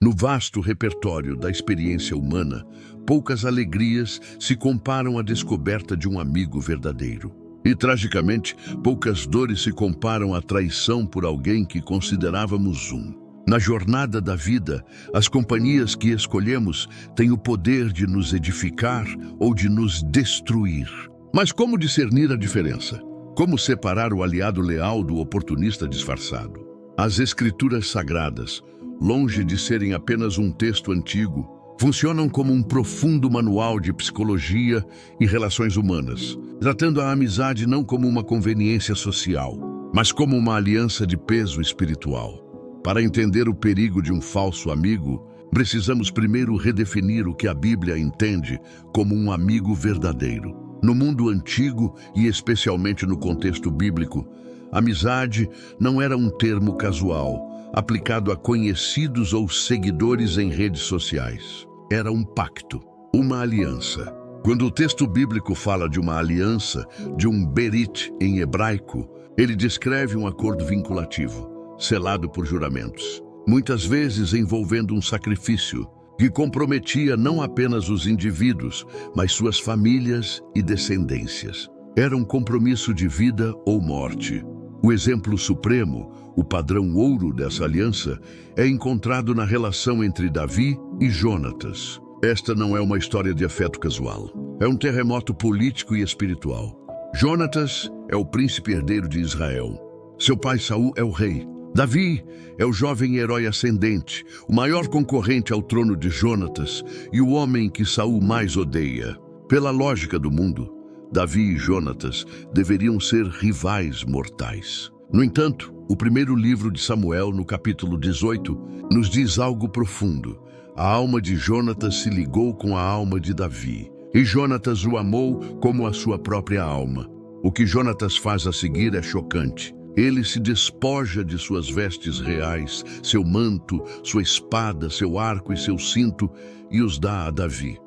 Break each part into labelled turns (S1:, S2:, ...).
S1: No vasto repertório da experiência humana, poucas alegrias se comparam à descoberta de um amigo verdadeiro. E, tragicamente, poucas dores se comparam à traição por alguém que considerávamos um. Na jornada da vida, as companhias que escolhemos têm o poder de nos edificar ou de nos destruir. Mas como discernir a diferença? Como separar o aliado leal do oportunista disfarçado? As Escrituras Sagradas, longe de serem apenas um texto antigo, funcionam como um profundo manual de psicologia e relações humanas, tratando a amizade não como uma conveniência social, mas como uma aliança de peso espiritual. Para entender o perigo de um falso amigo, precisamos primeiro redefinir o que a Bíblia entende como um amigo verdadeiro. No mundo antigo, e especialmente no contexto bíblico, amizade não era um termo casual, aplicado a conhecidos ou seguidores em redes sociais. Era um pacto, uma aliança. Quando o texto bíblico fala de uma aliança, de um berit em hebraico, ele descreve um acordo vinculativo, selado por juramentos, muitas vezes envolvendo um sacrifício que comprometia não apenas os indivíduos, mas suas famílias e descendências. Era um compromisso de vida ou morte. O exemplo supremo, o padrão ouro dessa aliança, é encontrado na relação entre Davi e Jonatas. Esta não é uma história de afeto casual. É um terremoto político e espiritual. Jonatas é o príncipe herdeiro de Israel. Seu pai Saul é o rei. Davi é o jovem herói ascendente, o maior concorrente ao trono de Jonatas e o homem que Saul mais odeia. Pela lógica do mundo, Davi e Jonatas deveriam ser rivais mortais. No entanto, o primeiro livro de Samuel, no capítulo 18, nos diz algo profundo. A alma de Jonatas se ligou com a alma de Davi, e Jonatas o amou como a sua própria alma. O que Jonatas faz a seguir é chocante. Ele se despoja de suas vestes reais, seu manto, sua espada, seu arco e seu cinto, e os dá a Davi.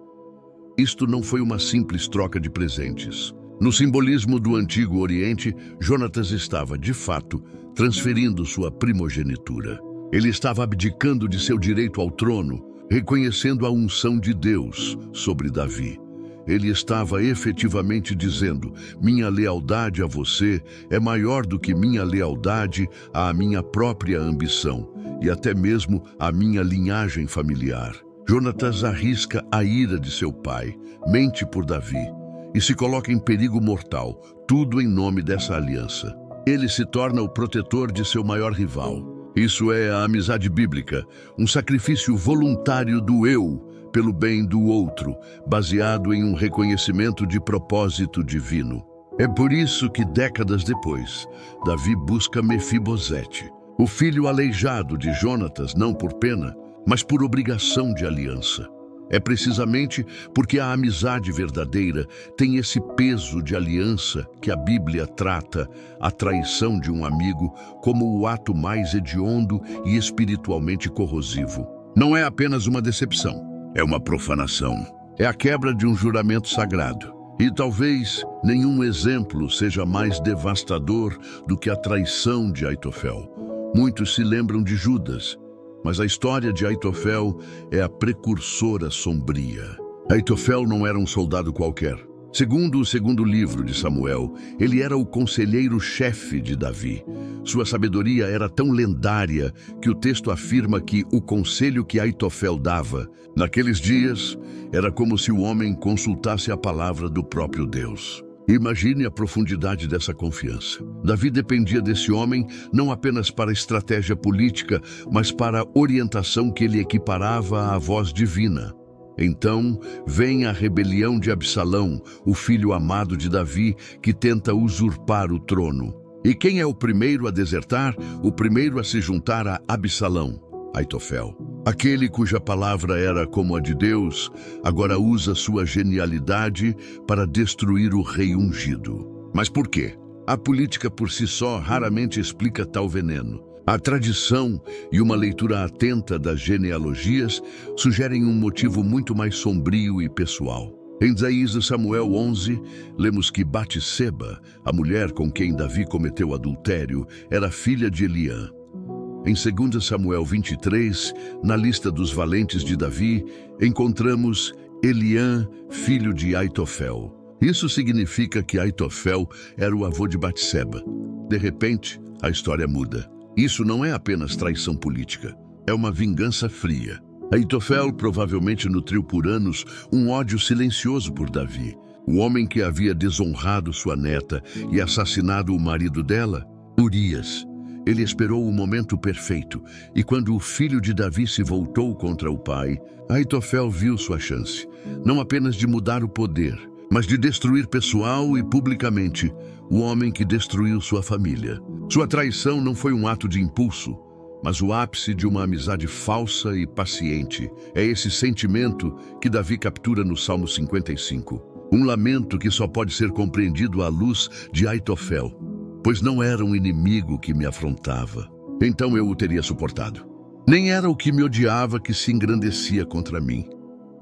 S1: Isto não foi uma simples troca de presentes. No simbolismo do Antigo Oriente, Jonatas estava, de fato, transferindo sua primogenitura. Ele estava abdicando de seu direito ao trono, reconhecendo a unção de Deus sobre Davi. Ele estava efetivamente dizendo: minha lealdade a você é maior do que minha lealdade à minha própria ambição e até mesmo à minha linhagem familiar. Jonatas arrisca a ira de seu pai, mente por Davi e se coloca em perigo mortal, tudo em nome dessa aliança. Ele se torna o protetor de seu maior rival. Isso é a amizade bíblica, um sacrifício voluntário do eu pelo bem do outro, baseado em um reconhecimento de propósito divino. É por isso que, décadas depois, Davi busca Mefibosete, o filho aleijado de Jonatas, não por pena, mas por obrigação de aliança. É precisamente porque a amizade verdadeira tem esse peso de aliança que a Bíblia trata a traição de um amigo como o ato mais hediondo e espiritualmente corrosivo. Não é apenas uma decepção. É uma profanação. É a quebra de um juramento sagrado. E talvez nenhum exemplo seja mais devastador do que a traição de Aitofel. Muitos se lembram de Judas, mas a história de Aitofel é a precursora sombria. Aitofel não era um soldado qualquer. Segundo o segundo livro de Samuel, ele era o conselheiro-chefe de Davi. Sua sabedoria era tão lendária que o texto afirma que o conselho que Aitofel dava, naqueles dias, era como se o homem consultasse a palavra do próprio Deus. Imagine a profundidade dessa confiança. Davi dependia desse homem não apenas para estratégia política, mas para a orientação que ele equiparava à voz divina. Então vem a rebelião de Absalão, o filho amado de Davi, que tenta usurpar o trono. E quem é o primeiro a desertar? O primeiro a se juntar a Absalão? Aitofel. Aquele cuja palavra era como a de Deus, agora usa sua genialidade para destruir o rei ungido. Mas por quê? A política por si só raramente explica tal veneno. A tradição e uma leitura atenta das genealogias sugerem um motivo muito mais sombrio e pessoal. Em Isaías e Samuel 11, lemos que Batseba, a mulher com quem Davi cometeu adultério, era filha de Eliã. Em 2 Samuel 23, na lista dos valentes de Davi, encontramos Eliã, filho de Aitofel. Isso significa que Aitofel era o avô de Batseba. De repente, a história muda. Isso não é apenas traição política, é uma vingança fria. Aitofel provavelmente nutriu por anos um ódio silencioso por Davi. O homem que havia desonrado sua neta e assassinado o marido dela, Urias. Ele esperou o momento perfeito, e quando o filho de Davi se voltou contra o pai, Aitofel viu sua chance, não apenas de mudar o poder, mas de destruir pessoal e publicamente o homem que destruiu sua família. Sua traição não foi um ato de impulso, mas o ápice de uma amizade falsa e paciente. É esse sentimento que Davi captura no Salmo 55. Um lamento que só pode ser compreendido à luz de Aitofel, pois não era um inimigo que me afrontava. Então eu o teria suportado. Nem era o que me odiava que se engrandecia contra mim.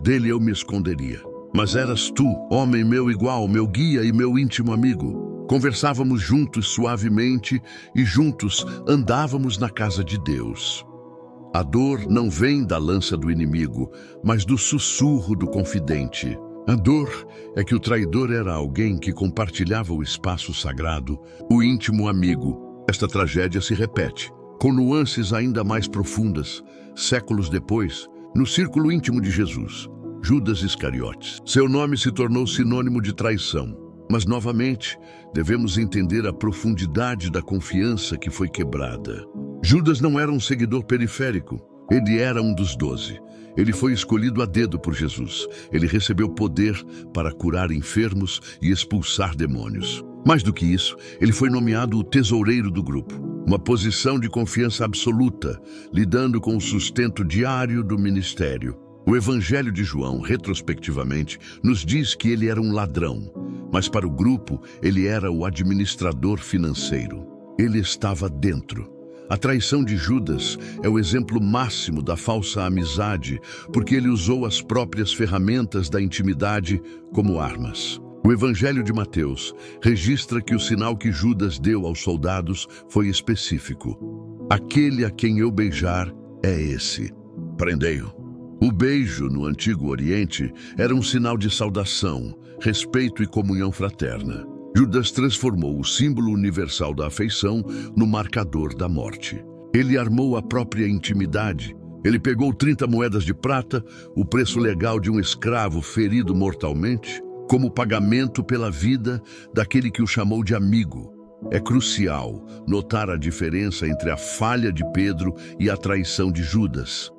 S1: Dele eu me esconderia. Mas eras tu, homem meu igual, meu guia e meu íntimo amigo. Conversávamos juntos suavemente e juntos andávamos na casa de Deus. A dor não vem da lança do inimigo, mas do sussurro do confidente. A dor é que o traidor era alguém que compartilhava o espaço sagrado, o íntimo amigo. Esta tragédia se repete, com nuances ainda mais profundas, séculos depois, no círculo íntimo de Jesus, Judas Iscariotes. Seu nome se tornou sinônimo de traição, mas novamente devemos entender a profundidade da confiança que foi quebrada. Judas não era um seguidor periférico, ele era um dos 12. Ele foi escolhido a dedo por Jesus. Ele recebeu poder para curar enfermos e expulsar demônios. Mais do que isso, ele foi nomeado o tesoureiro do grupo, uma posição de confiança absoluta, lidando com o sustento diário do ministério. O Evangelho de João, retrospectivamente, nos diz que ele era um ladrão, mas para o grupo ele era o administrador financeiro. Ele estava dentro. A traição de Judas é o exemplo máximo da falsa amizade, porque ele usou as próprias ferramentas da intimidade como armas. O Evangelho de Mateus registra que o sinal que Judas deu aos soldados foi específico. Aquele a quem eu beijar é esse. Prendei-o. O beijo no Antigo Oriente era um sinal de saudação, respeito e comunhão fraterna. Judas transformou o símbolo universal da afeição no marcador da morte. Ele armou a própria intimidade. Ele pegou 30 moedas de prata, o preço legal de um escravo ferido mortalmente, como pagamento pela vida daquele que o chamou de amigo. É crucial notar a diferença entre a falha de Pedro e a traição de Judas.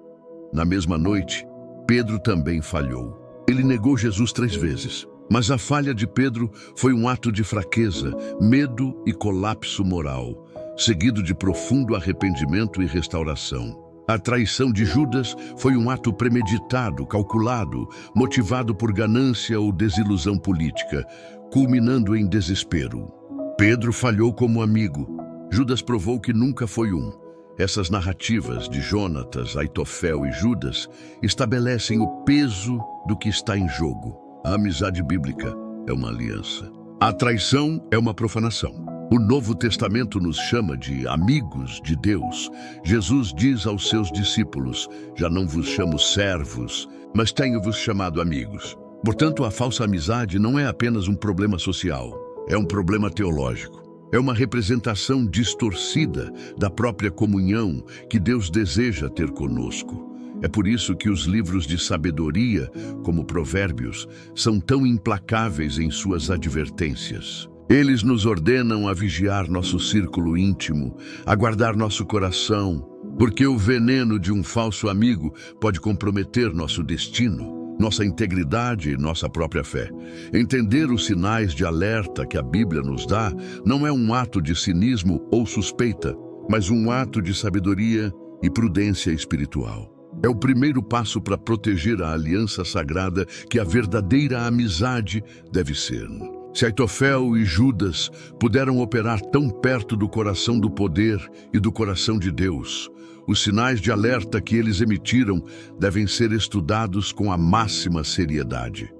S1: Na mesma noite, Pedro também falhou. Ele negou Jesus 3 vezes. Mas a falha de Pedro foi um ato de fraqueza, medo e colapso moral, seguido de profundo arrependimento e restauração. A traição de Judas foi um ato premeditado, calculado, motivado por ganância ou desilusão política, culminando em desespero. Pedro falhou como amigo. Judas provou que nunca foi um. Essas narrativas de Jonatas, Aitofel e Judas estabelecem o peso do que está em jogo. A amizade bíblica é uma aliança. A traição é uma profanação. O Novo Testamento nos chama de amigos de Deus. Jesus diz aos seus discípulos: já não vos chamo servos, mas tenho-vos chamado amigos. Portanto, a falsa amizade não é apenas um problema social, é um problema teológico. É uma representação distorcida da própria comunhão que Deus deseja ter conosco. É por isso que os livros de sabedoria, como Provérbios, são tão implacáveis em suas advertências. Eles nos ordenam a vigiar nosso círculo íntimo, a guardar nosso coração, porque o veneno de um falso amigo pode comprometer nosso destino, nossa integridade e nossa própria fé. Entender os sinais de alerta que a Bíblia nos dá não é um ato de cinismo ou suspeita, mas um ato de sabedoria e prudência espiritual. É o primeiro passo para proteger a aliança sagrada que a verdadeira amizade deve ser. Se Aitofel e Judas puderam operar tão perto do coração do poder e do coração de Deus, os sinais de alerta que eles emitiram devem ser estudados com a máxima seriedade.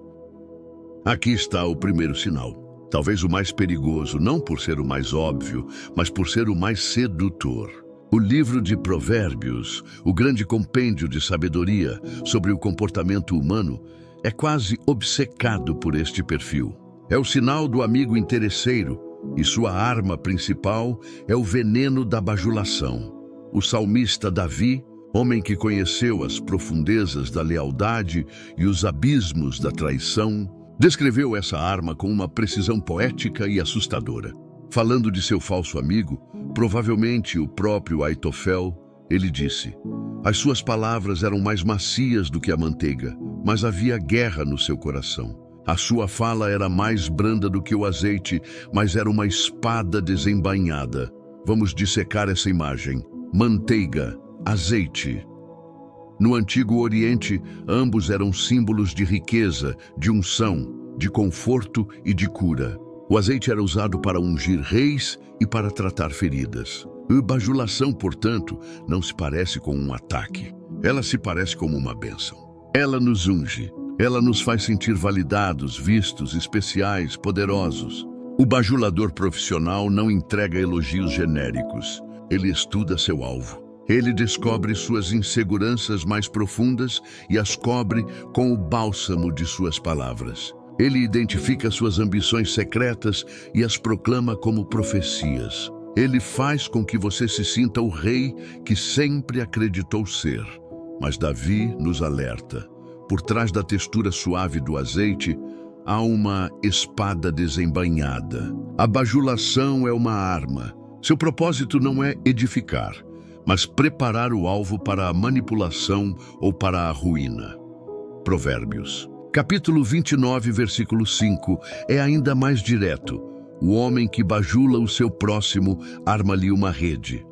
S1: Aqui está o primeiro sinal, talvez o mais perigoso, não por ser o mais óbvio, mas por ser o mais sedutor. O livro de Provérbios, o grande compêndio de sabedoria sobre o comportamento humano, é quase obcecado por este perfil. É o sinal do amigo interesseiro e sua arma principal é o veneno da bajulação. O salmista Davi, homem que conheceu as profundezas da lealdade e os abismos da traição, descreveu essa arma com uma precisão poética e assustadora. Falando de seu falso amigo, provavelmente o próprio Aitofel, ele disse: as suas palavras eram mais macias do que a manteiga, mas havia guerra no seu coração. A sua fala era mais branda do que o azeite, mas era uma espada desembainhada. Vamos dissecar essa imagem. Manteiga, azeite. No Antigo Oriente, ambos eram símbolos de riqueza, de unção, de conforto e de cura. O azeite era usado para ungir reis e para tratar feridas. A bajulação, portanto, não se parece com um ataque. Ela se parece como uma bênção. Ela nos unge. Ela nos faz sentir validados, vistos, especiais, poderosos. O bajulador profissional não entrega elogios genéricos. Ele estuda seu alvo. Ele descobre suas inseguranças mais profundas e as cobre com o bálsamo de suas palavras. Ele identifica suas ambições secretas e as proclama como profecias. Ele faz com que você se sinta o rei que sempre acreditou ser. Mas Davi nos alerta. Por trás da textura suave do azeite, há uma espada desembainhada. A bajulação é uma arma. Seu propósito não é edificar, mas preparar o alvo para a manipulação ou para a ruína. Provérbios. Capítulo 29, versículo 5, é ainda mais direto. O homem que bajula o seu próximo arma-lhe uma rede.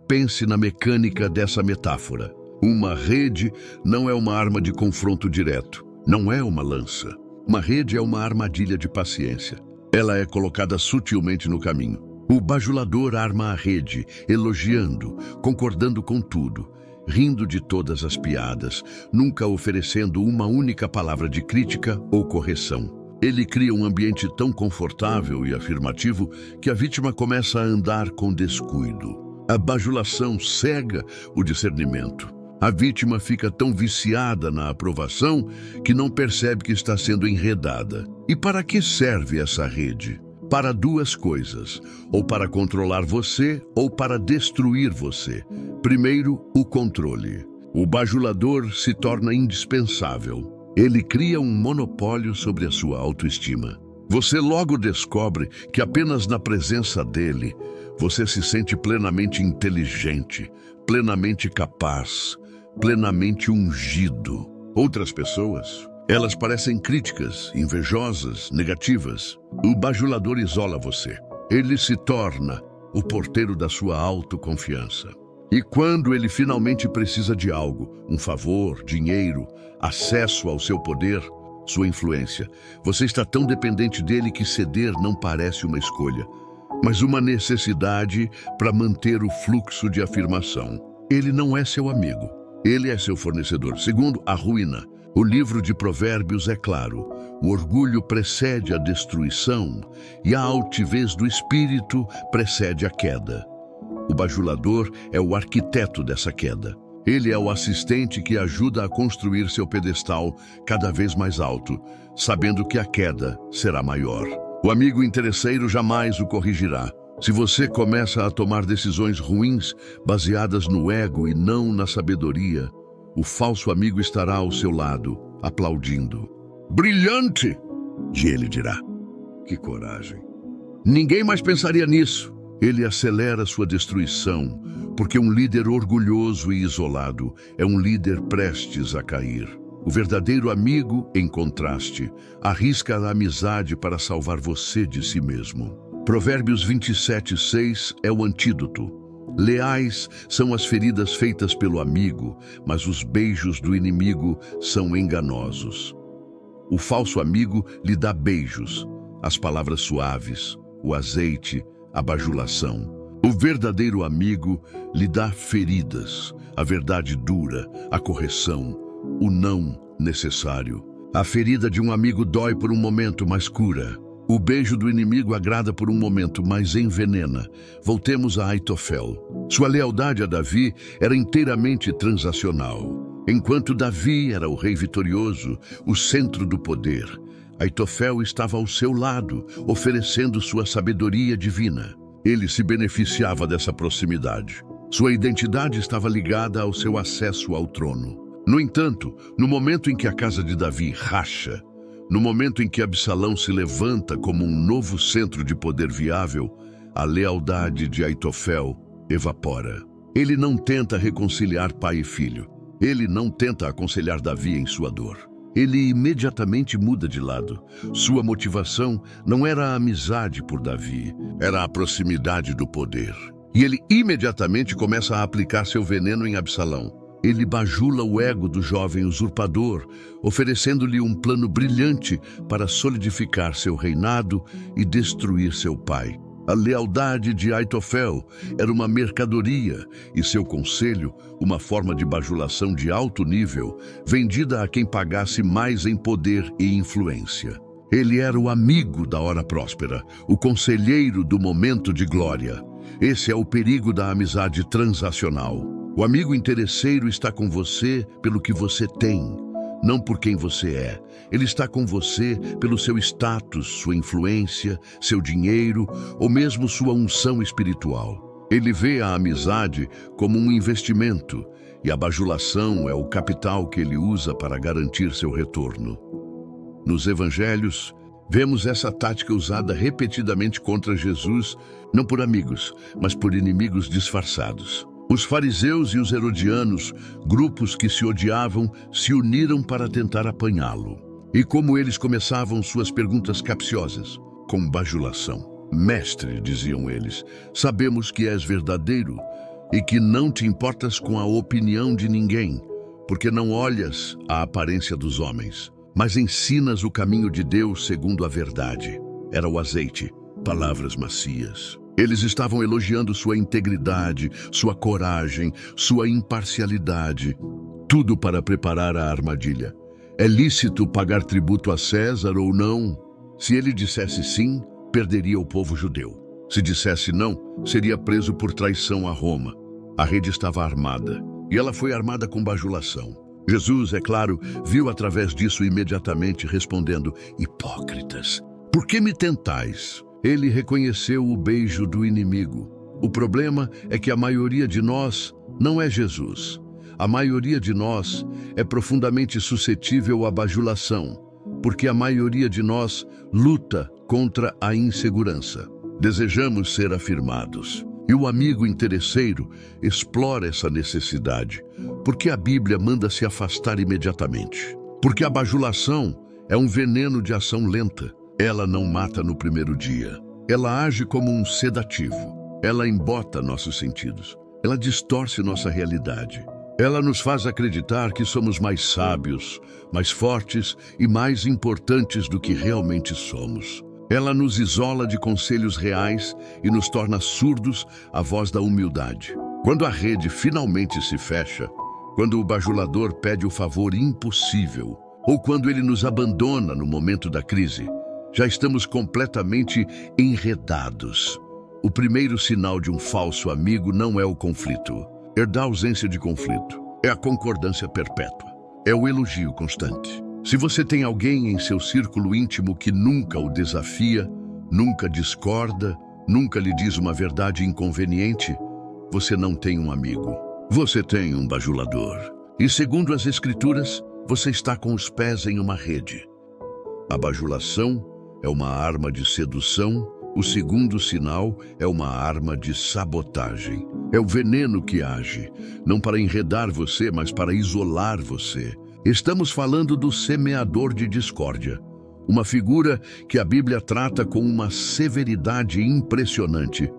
S1: Pense na mecânica dessa metáfora. Uma rede não é uma arma de confronto direto, não é uma lança. Uma rede é uma armadilha de paciência. Ela é colocada sutilmente no caminho. O bajulador arma a rede, elogiando, concordando com tudo, rindo de todas as piadas, nunca oferecendo uma única palavra de crítica ou correção. Ele cria um ambiente tão confortável e afirmativo que a vítima começa a andar com descuido. A bajulação cega o discernimento. A vítima fica tão viciada na aprovação que não percebe que está sendo enredada. E para que serve essa rede? Para duas coisas: ou para controlar você ou para destruir você. Primeiro, o controle. O bajulador se torna indispensável. Ele cria um monopólio sobre a sua autoestima. Você logo descobre que apenas na presença dele, você se sente plenamente inteligente, plenamente capaz, plenamente ungido. Outras pessoas, elas parecem críticas, invejosas, negativas. O bajulador isola você. Ele se torna o porteiro da sua autoconfiança. E quando ele finalmente precisa de algo, um favor, dinheiro, acesso ao seu poder, sua influência, você está tão dependente dele que ceder não parece uma escolha, mas uma necessidade para manter o fluxo de afirmação. Ele não é seu amigo. Ele é seu fornecedor. Segundo, a ruína. O livro de Provérbios é claro. O orgulho precede a destruição e a altivez do espírito precede a queda. O bajulador é o arquiteto dessa queda. Ele é o assistente que ajuda a construir seu pedestal cada vez mais alto, sabendo que a queda será maior. O amigo interesseiro jamais o corrigirá. Se você começa a tomar decisões ruins, baseadas no ego e não na sabedoria, o falso amigo estará ao seu lado, aplaudindo. Brilhante! E ele dirá: que coragem! Ninguém mais pensaria nisso. Ele acelera sua destruição, porque um líder orgulhoso e isolado é um líder prestes a cair. O verdadeiro amigo, em contraste, arrisca a amizade para salvar você de si mesmo. Provérbios 27:6 é o antídoto. Leais são as feridas feitas pelo amigo, mas os beijos do inimigo são enganosos. O falso amigo lhe dá beijos, as palavras suaves, o azeite, a bajulação. O verdadeiro amigo lhe dá feridas, a verdade dura, a correção, o não necessário. A ferida de um amigo dói por um momento, mas cura. O beijo do inimigo agrada por um momento, mas envenena. Voltemos a Aitofel. Sua lealdade a Davi era inteiramente transacional. Enquanto Davi era o rei vitorioso, o centro do poder, Aitofel estava ao seu lado, oferecendo sua sabedoria divina. Ele se beneficiava dessa proximidade. Sua identidade estava ligada ao seu acesso ao trono. No entanto, no momento em que a casa de Davi racha, no momento em que Absalão se levanta como um novo centro de poder viável, a lealdade de Aitofel evapora. Ele não tenta reconciliar pai e filho. Ele não tenta aconselhar Davi em sua dor. Ele imediatamente muda de lado. Sua motivação não era a amizade por Davi, era a proximidade do poder. E ele imediatamente começa a aplicar seu veneno em Absalão. Ele bajula o ego do jovem usurpador, oferecendo-lhe um plano brilhante para solidificar seu reinado e destruir seu pai. A lealdade de Aitofel era uma mercadoria e seu conselho, uma forma de bajulação de alto nível, vendida a quem pagasse mais em poder e influência. Ele era o amigo da hora próspera, o conselheiro do momento de glória. Esse é o perigo da amizade transacional. O amigo interesseiro está com você pelo que você tem, não por quem você é. Ele está com você pelo seu status, sua influência, seu dinheiro ou mesmo sua unção espiritual. Ele vê a amizade como um investimento e a bajulação é o capital que ele usa para garantir seu retorno. Nos evangelhos, vemos essa tática usada repetidamente contra Jesus, não por amigos, mas por inimigos disfarçados. Os fariseus e os herodianos, grupos que se odiavam, se uniram para tentar apanhá-lo. E como eles começavam suas perguntas capciosas? Com bajulação. Mestre, diziam eles, sabemos que és verdadeiro e que não te importas com a opinião de ninguém, porque não olhas a aparência dos homens, mas ensinas o caminho de Deus segundo a verdade. Era o azeite, palavras macias. Eles estavam elogiando sua integridade, sua coragem, sua imparcialidade, tudo para preparar a armadilha. É lícito pagar tributo a César ou não? Se ele dissesse sim, perderia o povo judeu. Se dissesse não, seria preso por traição a Roma. A rede estava armada, e ela foi armada com bajulação. Jesus, é claro, viu através disso imediatamente, respondendo: hipócritas, por que me tentais? Ele reconheceu o beijo do inimigo. O problema é que a maioria de nós não é Jesus. A maioria de nós é profundamente suscetível à bajulação, porque a maioria de nós luta contra a insegurança. Desejamos ser afirmados. E o amigo interesseiro explora essa necessidade, porque a Bíblia manda se afastar imediatamente. Porque a bajulação é um veneno de ação lenta. Ela não mata no primeiro dia. Ela age como um sedativo. Ela embota nossos sentidos. Ela distorce nossa realidade. Ela nos faz acreditar que somos mais sábios, mais fortes e mais importantes do que realmente somos. Ela nos isola de conselhos reais e nos torna surdos à voz da humildade. Quando a rede finalmente se fecha, quando o bajulador pede o favor impossível, ou quando ele nos abandona no momento da crise, já estamos completamente enredados. O primeiro sinal de um falso amigo não é o conflito, é da ausência de conflito, é a concordância perpétua, é o elogio constante. Se você tem alguém em seu círculo íntimo que nunca o desafia, nunca discorda, nunca lhe diz uma verdade inconveniente, você não tem um amigo. Você tem um bajulador. E segundo as Escrituras, você está com os pés em uma rede. A bajulação é uma arma de sedução. O segundo sinal é uma arma de sabotagem. É o veneno que age, não para enredar você, mas para isolar você. Estamos falando do semeador de discórdia, uma figura que a Bíblia trata com uma severidade impressionante.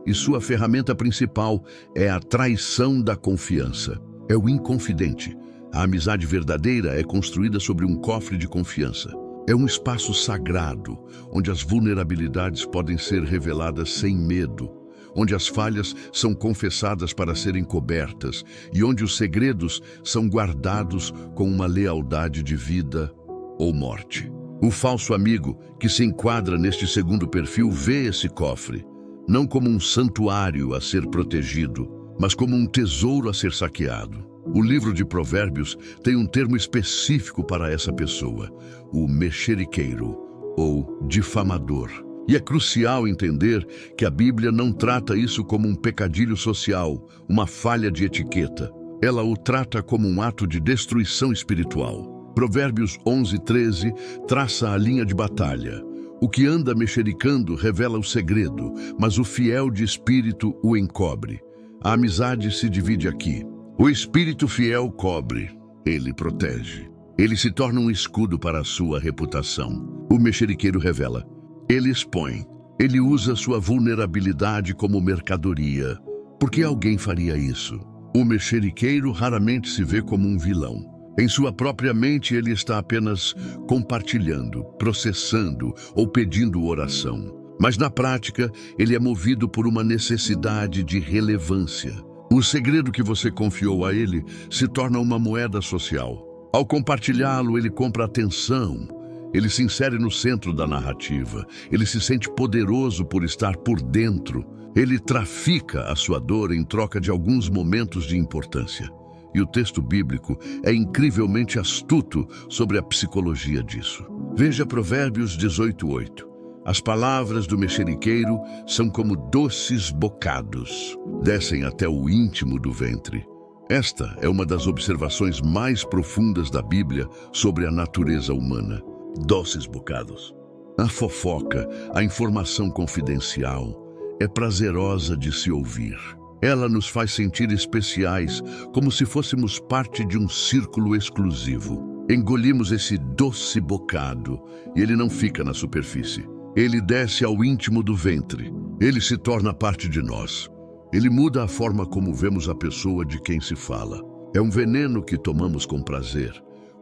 S1: E sua ferramenta principal é a traição da confiança. É o inconfidente. A amizade verdadeira é construída sobre um cofre de confiança. É um espaço sagrado, onde as vulnerabilidades podem ser reveladas sem medo, onde as falhas são confessadas para serem cobertas e onde os segredos são guardados com uma lealdade de vida ou morte. O falso amigo, que se enquadra neste segundo perfil, vê esse cofre não como um santuário a ser protegido, mas como um tesouro a ser saqueado. O livro de Provérbios tem um termo específico para essa pessoa, o mexeriqueiro, ou difamador. E é crucial entender que a Bíblia não trata isso como um pecadilho social, uma falha de etiqueta. Ela o trata como um ato de destruição espiritual. Provérbios 11:13 traça a linha de batalha. O que anda mexericando revela o segredo, mas o fiel de espírito o encobre. A amizade se divide aqui. O espírito fiel cobre, ele protege. Ele se torna um escudo para a sua reputação. O mexeriqueiro revela. Ele expõe. Ele usa sua vulnerabilidade como mercadoria. Por que alguém faria isso? O mexeriqueiro raramente se vê como um vilão. Em sua própria mente, ele está apenas compartilhando, processando ou pedindo oração. Mas na prática, ele é movido por uma necessidade de relevância. O segredo que você confiou a ele se torna uma moeda social. Ao compartilhá-lo, ele compra atenção. Ele se insere no centro da narrativa. Ele se sente poderoso por estar por dentro. Ele trafica a sua dor em troca de alguns momentos de importância. E o texto bíblico é incrivelmente astuto sobre a psicologia disso. Veja Provérbios 18:8. As palavras do mexeriqueiro são como doces bocados, descem até o íntimo do ventre. Esta é uma das observações mais profundas da Bíblia sobre a natureza humana. Doces bocados. A fofoca, a informação confidencial, é prazerosa de se ouvir. Ela nos faz sentir especiais, como se fôssemos parte de um círculo exclusivo. Engolimos esse doce bocado e ele não fica na superfície. Ele desce ao íntimo do ventre. Ele se torna parte de nós. Ele muda a forma como vemos a pessoa de quem se fala. É um veneno que tomamos com prazer.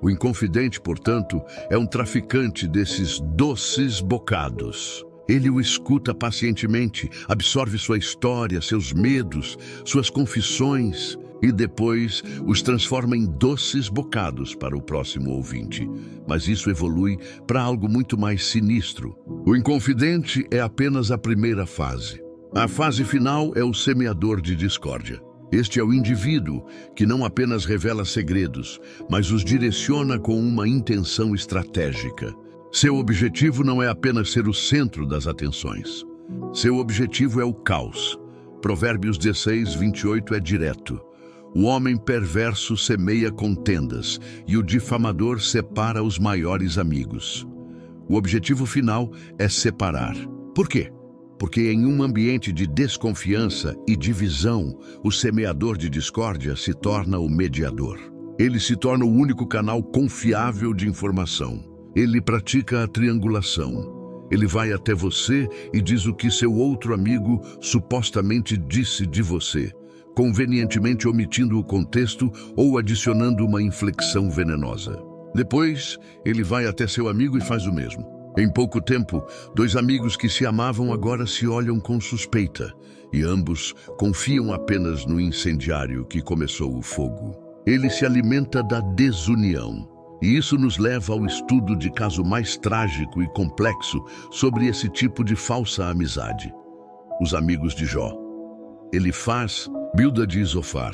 S1: O inconfidente, portanto, é um traficante desses doces bocados. Ele o escuta pacientemente, absorve sua história, seus medos, suas confissões e depois os transforma em doces bocados para o próximo ouvinte. Mas isso evolui para algo muito mais sinistro. O inconfidente é apenas a primeira fase. A fase final é o semeador de discórdia. Este é o indivíduo que não apenas revela segredos, mas os direciona com uma intenção estratégica. Seu objetivo não é apenas ser o centro das atenções. Seu objetivo é o caos. Provérbios 16:28 é direto. O homem perverso semeia contendas e o difamador separa os maiores amigos. O objetivo final é separar. Por quê? Porque em um ambiente de desconfiança e divisão, o semeador de discórdia se torna o mediador. Ele se torna o único canal confiável de informação. Ele pratica a triangulação. Ele vai até você e diz o que seu outro amigo supostamente disse de você, convenientemente omitindo o contexto ou adicionando uma inflexão venenosa. Depois, ele vai até seu amigo e faz o mesmo. Em pouco tempo, dois amigos que se amavam agora se olham com suspeita, e ambos confiam apenas no incendiário que começou o fogo. Ele se alimenta da desunião. E isso nos leva ao estudo de caso mais trágico e complexo sobre esse tipo de falsa amizade. Os amigos de Jó. Elifaz, Bildad e Zofar.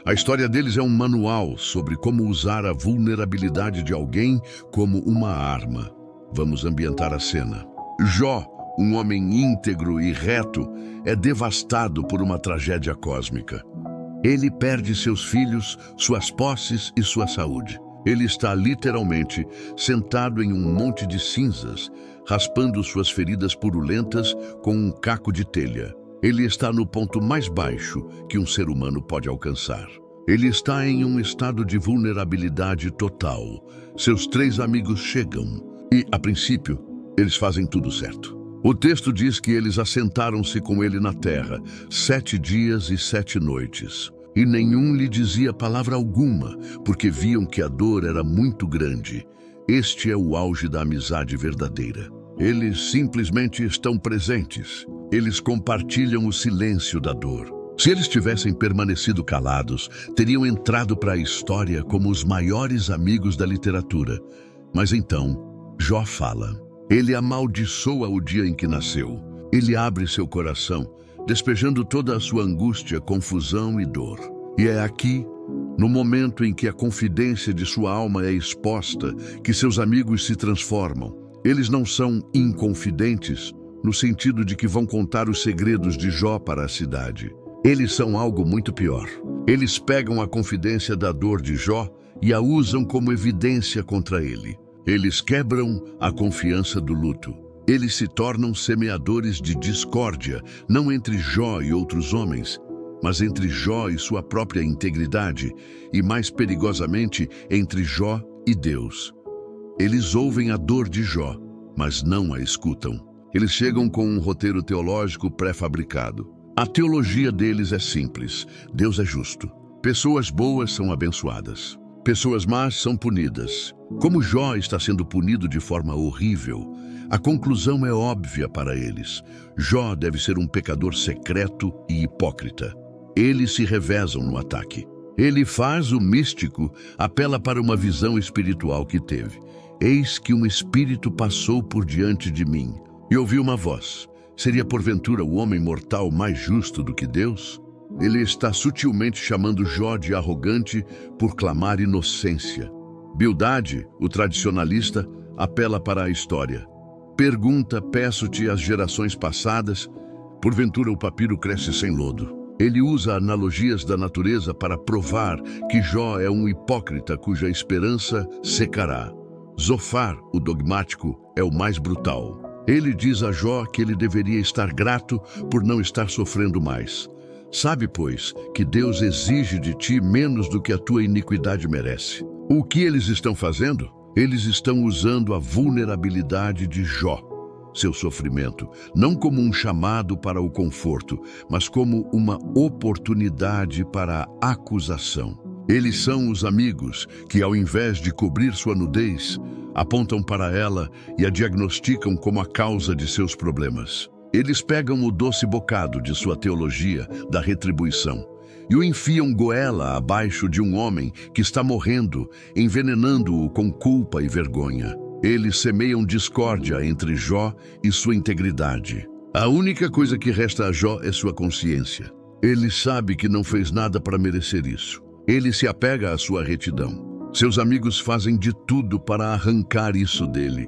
S1: A história deles é um manual sobre como usar a vulnerabilidade de alguém como uma arma. Vamos ambientar a cena. Jó, um homem íntegro e reto, é devastado por uma tragédia cósmica. Ele perde seus filhos, suas posses e sua saúde. Ele está literalmente sentado em um monte de cinzas, raspando suas feridas purulentas com um caco de telha. Ele está no ponto mais baixo que um ser humano pode alcançar. Ele está em um estado de vulnerabilidade total. Seus três amigos chegam e, a princípio, eles fazem tudo certo. O texto diz que eles assentaram-se com ele na terra 7 dias e 7 noites. E nenhum lhe dizia palavra alguma, porque viam que a dor era muito grande. Este é o auge da amizade verdadeira. Eles simplesmente estão presentes. Eles compartilham o silêncio da dor. Se eles tivessem permanecido calados, teriam entrado para a história como os maiores amigos da literatura. Mas então, Jó fala. Ele amaldiçoa o dia em que nasceu. Ele abre seu coração, despejando toda a sua angústia, confusão e dor. E é aqui, no momento em que a confidência de sua alma é exposta, que seus amigos se transformam. Eles não são inconfidentes, no sentido de que vão contar os segredos de Jó para a cidade. Eles são algo muito pior. Eles pegam a confidência da dor de Jó e a usam como evidência contra ele. Eles quebram a confiança do luto. Eles se tornam semeadores de discórdia, não entre Jó e outros homens, mas entre Jó e sua própria integridade, e mais perigosamente, entre Jó e Deus. Eles ouvem a dor de Jó, mas não a escutam. Eles chegam com um roteiro teológico pré-fabricado. A teologia deles é simples. Deus é justo. Pessoas boas são abençoadas. Pessoas más são punidas. Como Jó está sendo punido de forma horrível, a conclusão é óbvia para eles. Jó deve ser um pecador secreto e hipócrita. Eles se revezam no ataque. Ele faz o místico, apela para uma visão espiritual que teve. Eis que um espírito passou por diante de mim, e ouvi uma voz. Seria porventura o homem mortal mais justo do que Deus? Ele está sutilmente chamando Jó de arrogante por clamar inocência. Bildade, o tradicionalista, apela para a história. Pergunta, peço-te às gerações passadas, porventura o papiro cresce sem lodo. Ele usa analogias da natureza para provar que Jó é um hipócrita cuja esperança secará. Zofar, o dogmático, é o mais brutal. Ele diz a Jó que ele deveria estar grato por não estar sofrendo mais. Sabe, pois, que Deus exige de ti menos do que a tua iniquidade merece. O que eles estão fazendo? Eles estão usando a vulnerabilidade de Jó, seu sofrimento, não como um chamado para o conforto, mas como uma oportunidade para a acusação. Eles são os amigos que, ao invés de cobrir sua nudez, apontam para ela e a diagnosticam como a causa de seus problemas. Eles pegam o doce bocado de sua teologia da retribuição e o enfiam goela abaixo de um homem que está morrendo, envenenando-o com culpa e vergonha. Eles semeiam discórdia entre Jó e sua integridade. A única coisa que resta a Jó é sua consciência. Ele sabe que não fez nada para merecer isso. Ele se apega à sua retidão. Seus amigos fazem de tudo para arrancar isso dele.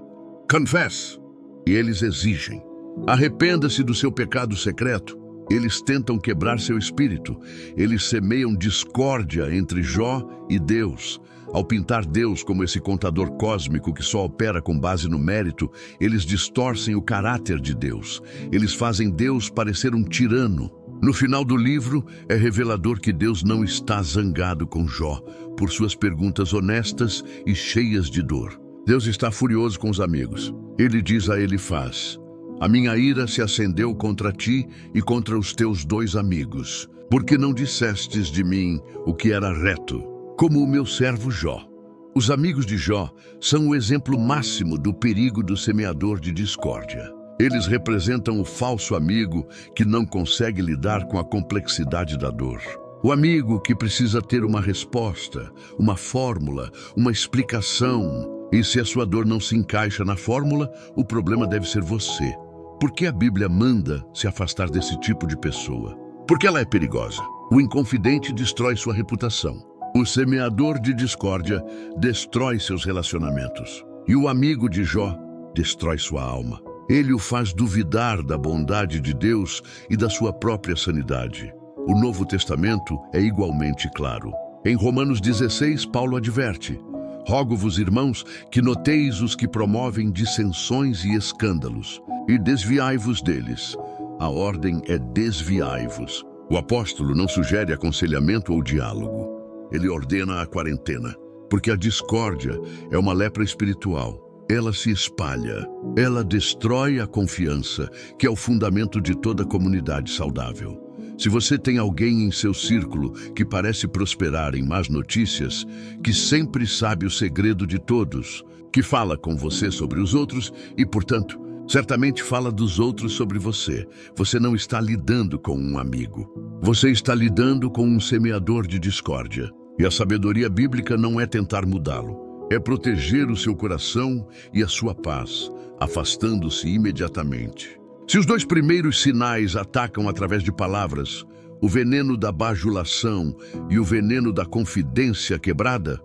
S1: Confess! E eles exigem. Arrependa-se do seu pecado secreto. Eles tentam quebrar seu espírito. Eles semeiam discórdia entre Jó e Deus. Ao pintar Deus como esse contador cósmico que só opera com base no mérito, eles distorcem o caráter de Deus. Eles fazem Deus parecer um tirano. No final do livro, é revelador que Deus não está zangado com Jó por suas perguntas honestas e cheias de dor. Deus está furioso com os amigos. Ele diz a Elifaz: a minha ira se acendeu contra ti e contra os teus dois amigos, porque não dissestes de mim o que era reto, como o meu servo Jó. Os amigos de Jó são o exemplo máximo do perigo do semeador de discórdia. Eles representam o falso amigo que não consegue lidar com a complexidade da dor. O amigo que precisa ter uma resposta, uma fórmula, uma explicação. E se a sua dor não se encaixa na fórmula, o problema deve ser você. Por que a Bíblia manda se afastar desse tipo de pessoa? Porque ela é perigosa. O inconfidente destrói sua reputação. O semeador de discórdia destrói seus relacionamentos. E o amigo de Jó destrói sua alma. Ele o faz duvidar da bondade de Deus e da sua própria sanidade. O Novo Testamento é igualmente claro. Em Romanos 16, Paulo adverte: rogo-vos, irmãos, que noteis os que promovem dissensões e escândalos, e desviai-vos deles. A ordem é desviai-vos. O apóstolo não sugere aconselhamento ou diálogo. Ele ordena a quarentena, porque a discórdia é uma lepra espiritual. Ela se espalha, ela destrói a confiança, que é o fundamento de toda comunidade saudável. Se você tem alguém em seu círculo que parece prosperar em más notícias, que sempre sabe o segredo de todos, que fala com você sobre os outros e, portanto, certamente fala dos outros sobre você, você não está lidando com um amigo. Você está lidando com um semeador de discórdia. E a sabedoria bíblica não é tentar mudá-lo. É proteger o seu coração e a sua paz, afastando-se imediatamente. Se os dois primeiros sinais atacam através de palavras, o veneno da bajulação e o veneno da confidência quebrada,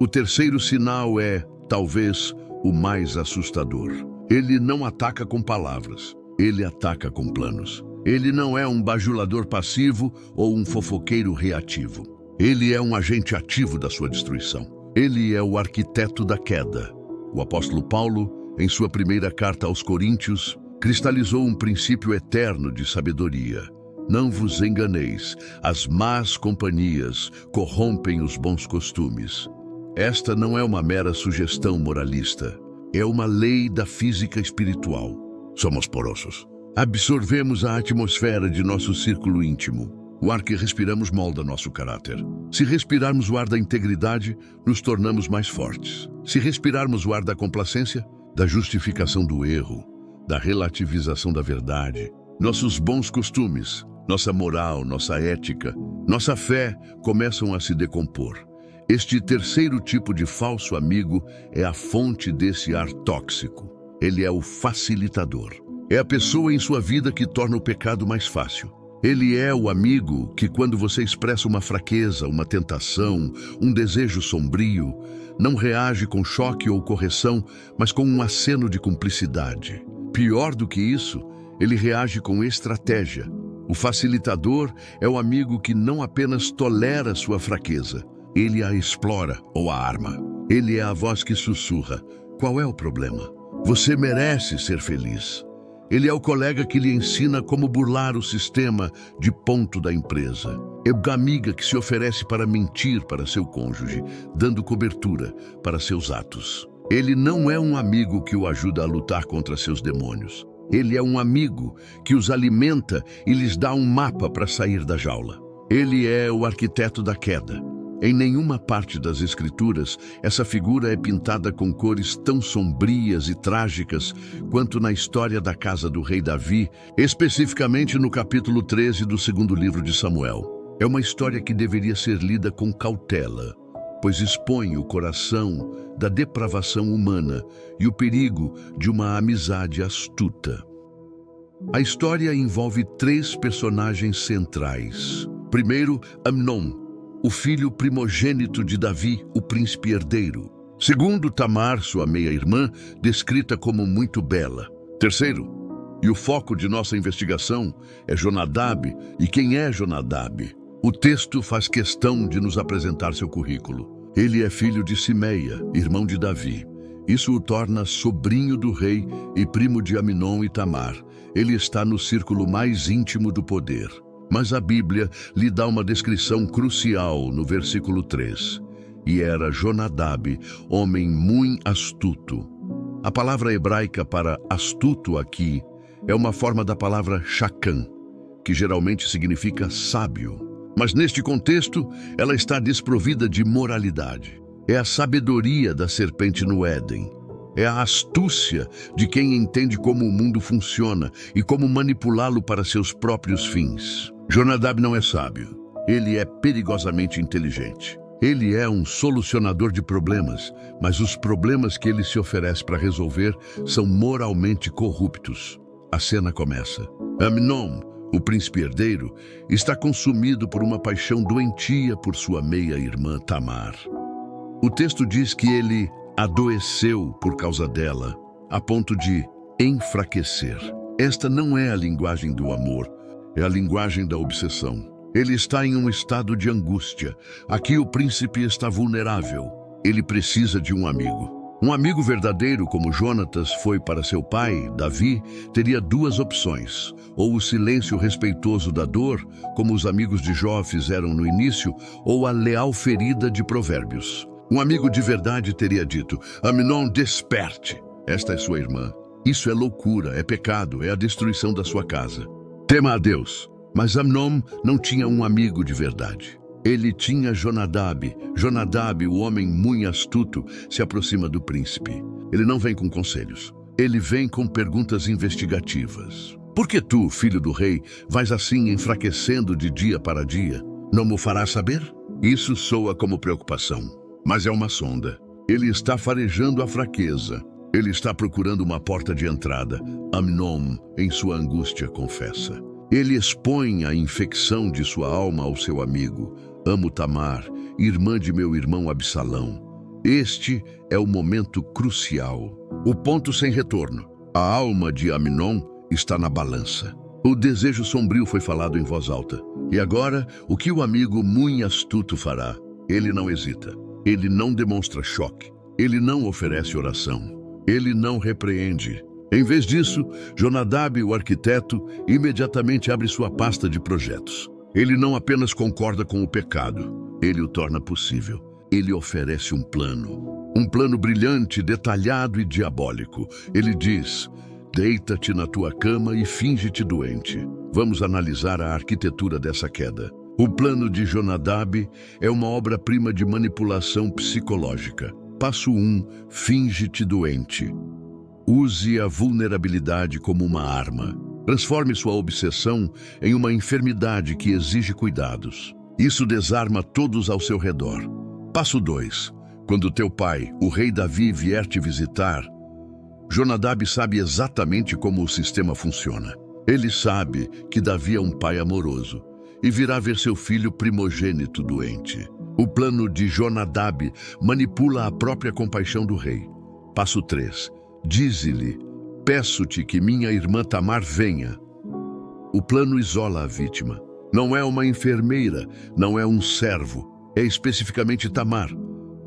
S1: o terceiro sinal é, talvez, o mais assustador. Ele não ataca com palavras, ele ataca com planos. Ele não é um bajulador passivo ou um fofoqueiro reativo. Ele é um agente ativo da sua destruição. Ele é o arquiteto da queda. O apóstolo Paulo, em sua primeira carta aos Coríntios, cristalizou um princípio eterno de sabedoria. Não vos enganeis, as más companhias corrompem os bons costumes. Esta não é uma mera sugestão moralista, é uma lei da física espiritual. Somos porosos. Absorvemos a atmosfera de nosso círculo íntimo. O ar que respiramos molda nosso caráter. Se respirarmos o ar da integridade, nos tornamos mais fortes. Se respirarmos o ar da complacência, da justificação do erro, da relativização da verdade, nossos bons costumes, nossa moral, nossa ética, nossa fé começam a se decompor. Este terceiro tipo de falso amigo é a fonte desse ar tóxico. Ele é o facilitador. É a pessoa em sua vida que torna o pecado mais fácil. Ele é o amigo que, quando você expressa uma fraqueza, uma tentação, um desejo sombrio, não reage com choque ou correção, mas com um aceno de cumplicidade. Pior do que isso, ele reage com estratégia. O facilitador é o amigo que não apenas tolera sua fraqueza, ele a explora ou a arma. Ele é a voz que sussurra: qual é o problema? Você merece ser feliz. Ele é o colega que lhe ensina como burlar o sistema de ponto da empresa. É a amiga que se oferece para mentir para seu cônjuge, dando cobertura para seus atos. Ele não é um amigo que o ajuda a lutar contra seus demônios. Ele é um amigo que os alimenta e lhes dá um mapa para sair da jaula. Ele é o arquiteto da queda. Em nenhuma parte das Escrituras, essa figura é pintada com cores tão sombrias e trágicas quanto na história da casa do rei Davi, especificamente no capítulo 13 do segundo livro de Samuel. É uma história que deveria ser lida com cautela, pois expõe o coração da depravação humana e o perigo de uma amizade astuta. A história envolve três personagens centrais. Primeiro, Amnon, o filho primogênito de Davi, o príncipe herdeiro. Segundo, Tamar, sua meia-irmã, descrita como muito bela. Terceiro, e o foco de nossa investigação, é Jonadab. E quem é Jonadab? O texto faz questão de nos apresentar seu currículo. Ele é filho de Simeia, irmão de Davi. Isso o torna sobrinho do rei e primo de Amnon e Tamar. Ele está no círculo mais íntimo do poder. Mas a Bíblia lhe dá uma descrição crucial no versículo 3. E era Jonadab, homem muito astuto. A palavra hebraica para astuto aqui é uma forma da palavra shachan, que geralmente significa sábio. Mas neste contexto, ela está desprovida de moralidade. É a sabedoria da serpente no Éden. É a astúcia de quem entende como o mundo funciona e como manipulá-lo para seus próprios fins. Jonadab não é sábio. Ele é perigosamente inteligente. Ele é um solucionador de problemas, mas os problemas que ele se oferece para resolver são moralmente corruptos. A cena começa. Amnon, o príncipe herdeiro, está consumido por uma paixão doentia por sua meia-irmã Tamar. O texto diz que ele adoeceu por causa dela, a ponto de enfraquecer. Esta não é a linguagem do amor, é a linguagem da obsessão. Ele está em um estado de angústia. Aqui o príncipe está vulnerável. Ele precisa de um amigo. Um amigo verdadeiro, como Jonatas foi para seu pai, Davi, teria duas opções. Ou o silêncio respeitoso da dor, como os amigos de Jó fizeram no início, ou a leal ferida de Provérbios. Um amigo de verdade teria dito: Amnon, desperte. Esta é sua irmã. Isso é loucura, é pecado, é a destruição da sua casa. Tema a Deus. Mas Amnon não tinha um amigo de verdade. Ele tinha Jonadab. Jonadab, o homem muito astuto, se aproxima do príncipe. Ele não vem com conselhos. Ele vem com perguntas investigativas. Por que tu, filho do rei, vais assim enfraquecendo de dia para dia? Não me farás saber? Isso soa como preocupação, mas é uma sonda. Ele está farejando a fraqueza. Ele está procurando uma porta de entrada. Amnon, em sua angústia, confessa. Ele expõe a infecção de sua alma ao seu amigo. Amo Tamar, irmã de meu irmão Absalão. Este é o momento crucial, o ponto sem retorno. A alma de Amnon está na balança. O desejo sombrio foi falado em voz alta. E agora, o que o amigo muito astuto fará? Ele não hesita. Ele não demonstra choque. Ele não oferece oração. Ele não repreende. Em vez disso, Jonadab, o arquiteto, imediatamente abre sua pasta de projetos. Ele não apenas concorda com o pecado, ele o torna possível. Ele oferece um plano brilhante, detalhado e diabólico. Ele diz: deita-te na tua cama e finge-te doente. Vamos analisar a arquitetura dessa queda. O plano de Jonadab é uma obra-prima de manipulação psicológica. Passo 1. Finge-te doente. Use a vulnerabilidade como uma arma. Transforme sua obsessão em uma enfermidade que exige cuidados. Isso desarma todos ao seu redor. Passo 2. Quando teu pai, o rei Davi, vier te visitar, Jonadab sabe exatamente como o sistema funciona. Ele sabe que Davi é um pai amoroso e virá ver seu filho primogênito doente. O plano de Jonadab manipula a própria compaixão do rei. Passo 3. Dize-lhe: peço-te que minha irmã Tamar venha. O plano isola a vítima. Não é uma enfermeira, não é um servo, é especificamente Tamar.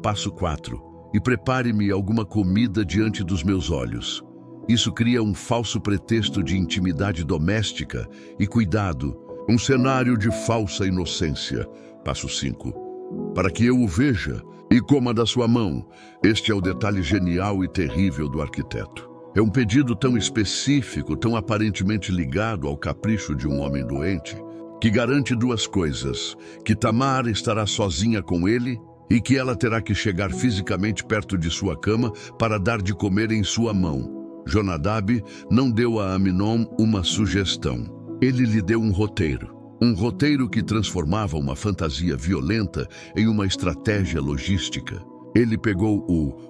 S1: Passo 4. E prepare-me alguma comida diante dos meus olhos. Isso cria um falso pretexto de intimidade doméstica e cuidado, um cenário de falsa inocência. Passo 5. Para que eu o veja e coma da sua mão. Este é o detalhe genial e terrível do arquiteto. É um pedido tão específico, tão aparentemente ligado ao capricho de um homem doente, que garante duas coisas: que Tamar estará sozinha com ele e que ela terá que chegar fisicamente perto de sua cama para dar de comer em sua mão. Jonadab não deu a Amnon uma sugestão. Ele lhe deu um roteiro. Um roteiro que transformava uma fantasia violenta em uma estratégia logística. Ele pegou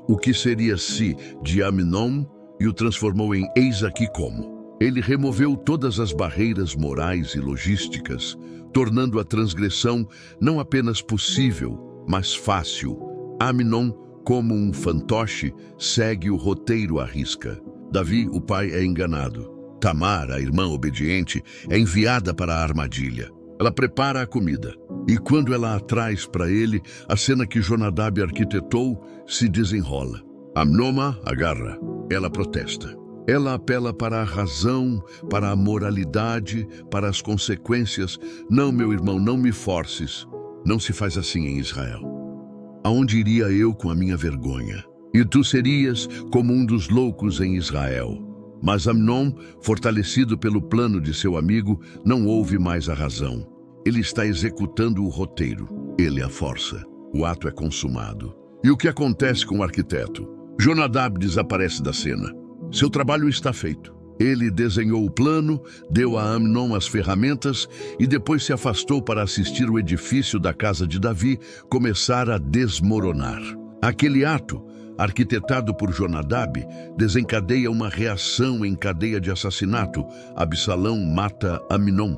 S1: o que seria se de Amnon e o transformou em eis aqui como. Ele removeu todas as barreiras morais e logísticas, tornando a transgressão não apenas possível, mas fácil. Amnon, como um fantoche, segue o roteiro à risca. Davi, o pai, é enganado. Tamar, a irmã obediente, é enviada para a armadilha. Ela prepara a comida. E quando ela a traz para ele, a cena que Jonadab arquitetou se desenrola. Amnon agarra. Ela protesta. Ela apela para a razão, para a moralidade, para as consequências. Não, meu irmão, não me forces. Não se faz assim em Israel. Aonde iria eu com a minha vergonha? E tu serias como um dos loucos em Israel. Mas Amnon, fortalecido pelo plano de seu amigo, não ouve mais a razão. Ele está executando o roteiro. Ele a força. O ato é consumado. E o que acontece com o arquiteto? Jonadab desaparece da cena. Seu trabalho está feito. Ele desenhou o plano, deu a Amnon as ferramentas e depois se afastou para assistir o edifício da casa de Davi começar a desmoronar. Aquele ato, arquitetado por Jonadab, desencadeia uma reação em cadeia de assassinato. Absalão mata Amnon.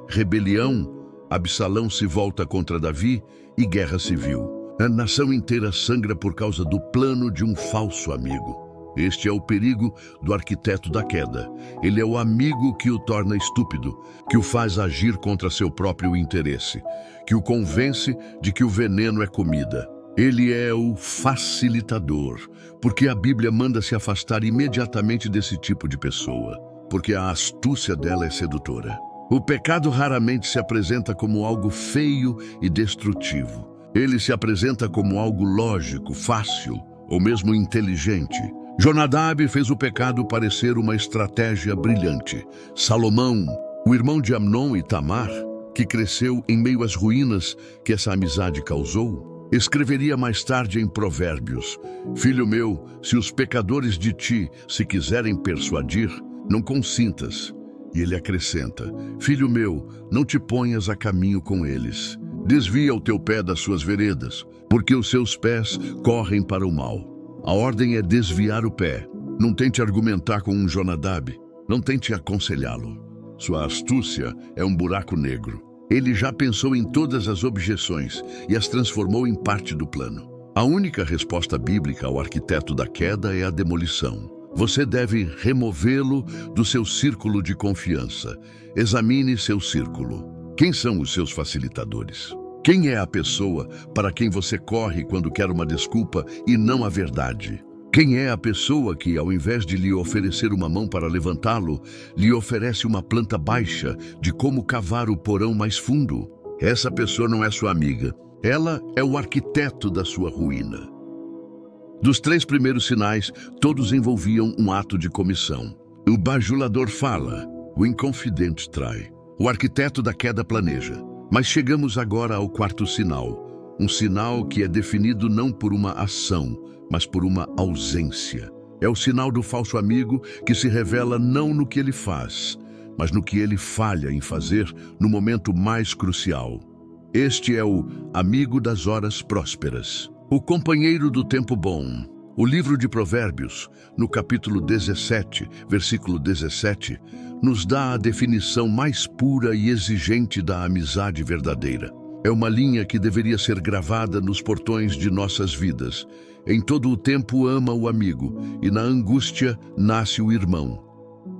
S1: Rebelião, Absalão se volta contra Davi e guerra civil. A nação inteira sangra por causa do plano de um falso amigo. Este é o perigo do arquiteto da queda. Ele é o amigo que o torna estúpido, que o faz agir contra seu próprio interesse, que o convence de que o veneno é comida. Ele é o facilitador, porque a Bíblia manda se afastar imediatamente desse tipo de pessoa, porque a astúcia dela é sedutora. O pecado raramente se apresenta como algo feio e destrutivo. Ele se apresenta como algo lógico, fácil ou mesmo inteligente. Jonadab fez o pecado parecer uma estratégia brilhante. Salomão, o irmão de Amnon e Tamar, que cresceu em meio às ruínas que essa amizade causou, escreveria mais tarde em Provérbios: filho meu, se os pecadores de ti se quiserem persuadir, não consintas. E ele acrescenta: filho meu, não te ponhas a caminho com eles. Desvia o teu pé das suas veredas, porque os seus pés correm para o mal. A ordem é desviar o pé. Não tente argumentar com um Jonadab. Não tente aconselhá-lo. Sua astúcia é um buraco negro. Ele já pensou em todas as objeções e as transformou em parte do plano. A única resposta bíblica ao arquiteto da queda é a demolição. Você deve removê-lo do seu círculo de confiança. Examine seu círculo. Quem são os seus facilitadores? Quem é a pessoa para quem você corre quando quer uma desculpa e não a verdade? Quem é a pessoa que, ao invés de lhe oferecer uma mão para levantá-lo, lhe oferece uma planta baixa de como cavar o porão mais fundo? Essa pessoa não é sua amiga. Ela é o arquiteto da sua ruína. Dos 3 primeiros sinais, todos envolviam um ato de comissão. O bajulador fala, o inconfidente trai. O arquiteto da queda planeja. Mas chegamos agora ao 4º sinal. Um sinal que é definido não por uma ação, mas por uma ausência. É o sinal do falso amigo que se revela não no que ele faz, mas no que ele falha em fazer no momento mais crucial. Este é o amigo das horas prósperas, o companheiro do tempo bom. O livro de Provérbios, no capítulo 17, versículo 17, nos dá a definição mais pura e exigente da amizade verdadeira. É uma linha que deveria ser gravada nos portões de nossas vidas. Em todo o tempo ama o amigo, e na angústia nasce o irmão.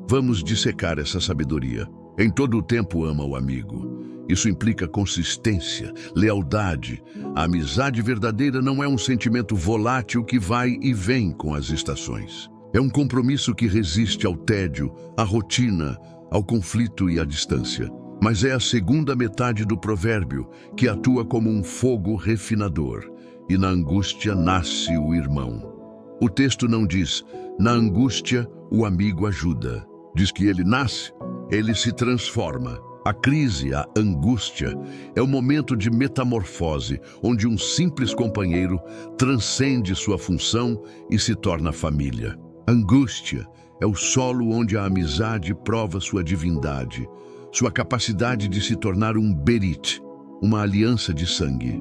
S1: Vamos dissecar essa sabedoria. Em todo o tempo ama o amigo. Isso implica consistência, lealdade. A amizade verdadeira não é um sentimento volátil que vai e vem com as estações. É um compromisso que resiste ao tédio, à rotina, ao conflito e à distância. Mas é a segunda metade do provérbio que atua como um fogo refinador. E na angústia nasce o irmão. O texto não diz, na angústia o amigo ajuda. Diz que ele nasce, ele se transforma. A crise, a angústia, é o momento de metamorfose, onde um simples companheiro transcende sua função e se torna família. Angústia é o solo onde a amizade prova sua divindade, sua capacidade de se tornar um berit, uma aliança de sangue.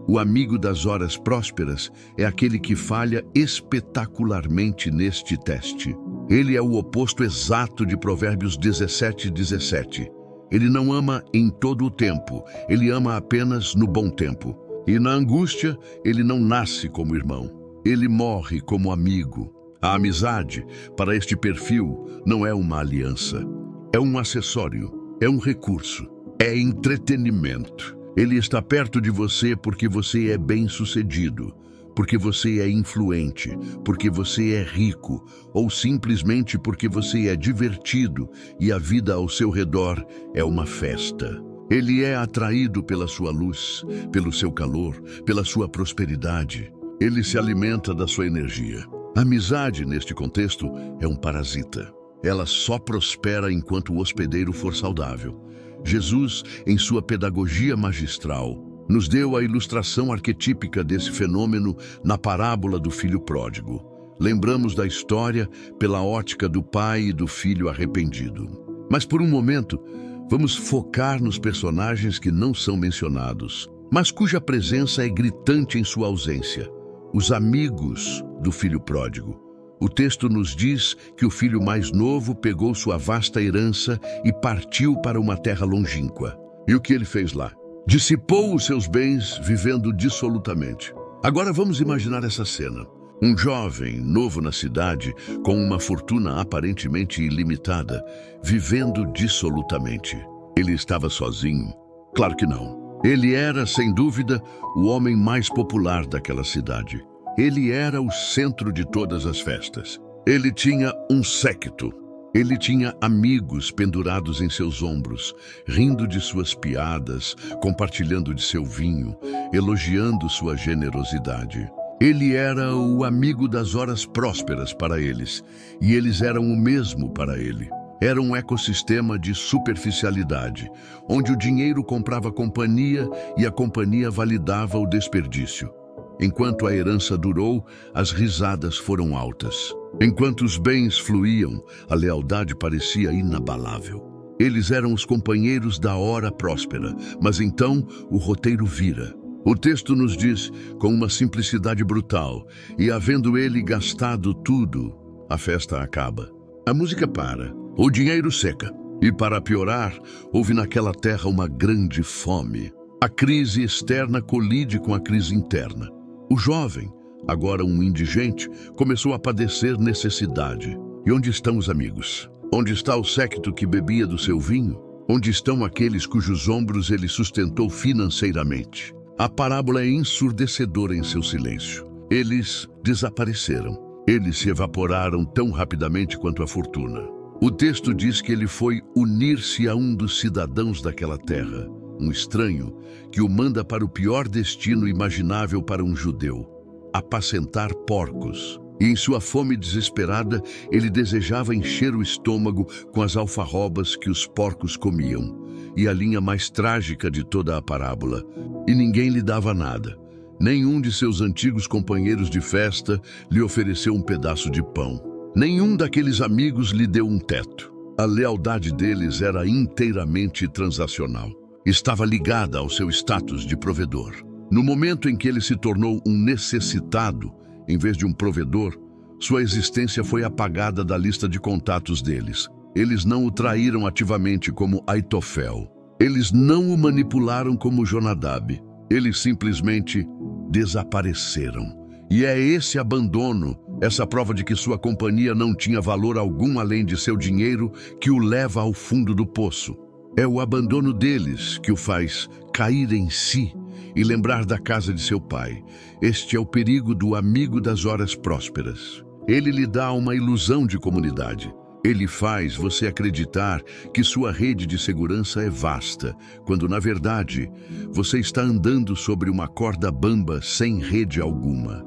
S1: O amigo das horas prósperas é aquele que falha espetacularmente neste teste. Ele é o oposto exato de Provérbios 17:17. Ele não ama em todo o tempo, ele ama apenas no bom tempo. E na angústia, ele não nasce como irmão, ele morre como amigo. A amizade, para este perfil, não é uma aliança. É um acessório, é um recurso, é entretenimento. Ele está perto de você porque você é bem-sucedido, porque você é influente, porque você é rico, ou simplesmente porque você é divertido e a vida ao seu redor é uma festa. Ele é atraído pela sua luz, pelo seu calor, pela sua prosperidade. Ele se alimenta da sua energia. A amizade, neste contexto, é um parasita. Ela só prospera enquanto o hospedeiro for saudável. Jesus, em sua pedagogia magistral, nos deu a ilustração arquetípica desse fenômeno na parábola do filho pródigo. Lembramos da história pela ótica do pai e do filho arrependido. Mas por um momento, vamos focar nos personagens que não são mencionados, mas cuja presença é gritante em sua ausência. Os amigos do filho pródigo. O texto nos diz que o filho mais novo pegou sua vasta herança e partiu para uma terra longínqua. E o que ele fez lá? Dissipou os seus bens, vivendo dissolutamente. Agora vamos imaginar essa cena. Um jovem, novo na cidade, com uma fortuna aparentemente ilimitada, vivendo dissolutamente. Ele estava sozinho? Claro que não. Ele era, sem dúvida, o homem mais popular daquela cidade. Ele era o centro de todas as festas. Ele tinha um séquito. Ele tinha amigos pendurados em seus ombros, rindo de suas piadas, compartilhando de seu vinho, elogiando sua generosidade. Ele era o amigo das horas prósperas para eles, e eles eram o mesmo para ele. Era um ecossistema de superficialidade, onde o dinheiro comprava companhia e a companhia validava o desperdício. Enquanto a herança durou, as risadas foram altas. Enquanto os bens fluíam, a lealdade parecia inabalável. Eles eram os companheiros da hora próspera, mas então o roteiro vira. O texto nos diz, com uma simplicidade brutal, e havendo ele gastado tudo, a festa acaba. A música para, o dinheiro seca, e para piorar, houve naquela terra uma grande fome. A crise externa colide com a crise interna. O jovem, agora um indigente, começou a padecer necessidade. E onde estão os amigos? Onde está o séquito que bebia do seu vinho? Onde estão aqueles cujos ombros ele sustentou financeiramente? A parábola é ensurdecedora em seu silêncio. Eles desapareceram. Eles se evaporaram tão rapidamente quanto a fortuna. O texto diz que ele foi unir-se a um dos cidadãos daquela terra, um estranho, que o manda para o pior destino imaginável para um judeu: apacentar porcos. E em sua fome desesperada, ele desejava encher o estômago com as alfarrobas que os porcos comiam. E a linha mais trágica de toda a parábola: e ninguém lhe dava nada. Nenhum de seus antigos companheiros de festa lhe ofereceu um pedaço de pão. Nenhum daqueles amigos lhe deu um teto. A lealdade deles era inteiramente transacional. Estava ligada ao seu status de provedor. No momento em que ele se tornou um necessitado, em vez de um provedor, sua existência foi apagada da lista de contatos deles. Eles não o traíram ativamente como Aitofel. Eles não o manipularam como Jonadab. Eles simplesmente desapareceram. E é esse abandono, essa prova de que sua companhia não tinha valor algum além de seu dinheiro, que o leva ao fundo do poço. É o abandono deles que o faz cair em si e lembrar da casa de seu pai. Este é o perigo do amigo das horas prósperas. Ele lhe dá uma ilusão de comunidade. Ele faz você acreditar que sua rede de segurança é vasta, quando, na verdade, você está andando sobre uma corda bamba sem rede alguma.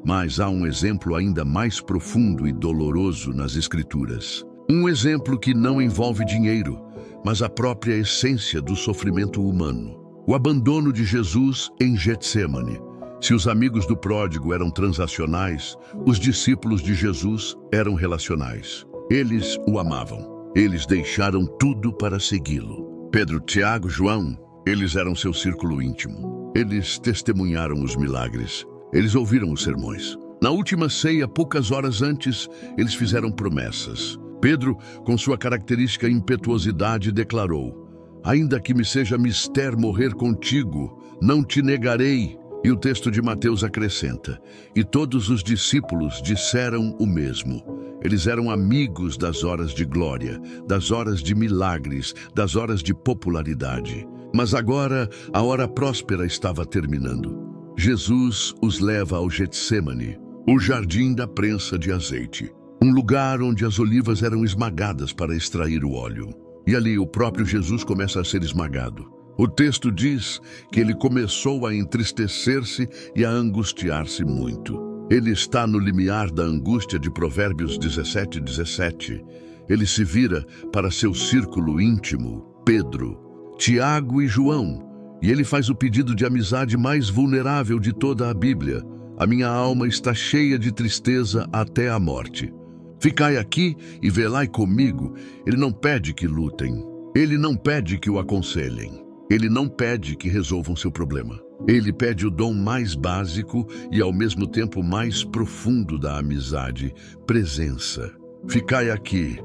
S1: Mas há um exemplo ainda mais profundo e doloroso nas Escrituras. Um exemplo que não envolve dinheiro, mas a própria essência do sofrimento humano. O abandono de Jesus em Getsêmani. Se os amigos do pródigo eram transacionais, os discípulos de Jesus eram relacionais. Eles o amavam. Eles deixaram tudo para segui-lo. Pedro, Tiago, João, eles eram seu círculo íntimo. Eles testemunharam os milagres. Eles ouviram os sermões. Na última ceia, poucas horas antes, eles fizeram promessas. Pedro, com sua característica impetuosidade, declarou: ainda que me seja mister morrer contigo, não te negarei. E o texto de Mateus acrescenta: e todos os discípulos disseram o mesmo. Eles eram amigos das horas de glória, das horas de milagres, das horas de popularidade. Mas agora a hora próspera estava terminando. Jesus os leva ao Getsêmani, o jardim da prensa de azeite, um lugar onde as olivas eram esmagadas para extrair o óleo. E ali o próprio Jesus começa a ser esmagado. O texto diz que ele começou a entristecer-se e a angustiar-se muito. Ele está no limiar da angústia de Provérbios 17:17. Ele se vira para seu círculo íntimo, Pedro, Tiago e João, e ele faz o pedido de amizade mais vulnerável de toda a Bíblia. A minha alma está cheia de tristeza até a morte. Ficai aqui e velai comigo. Ele não pede que lutem. Ele não pede que o aconselhem. Ele não pede que resolvam seu problema. Ele pede o dom mais básico e ao mesmo tempo mais profundo da amizade: presença. Ficai aqui,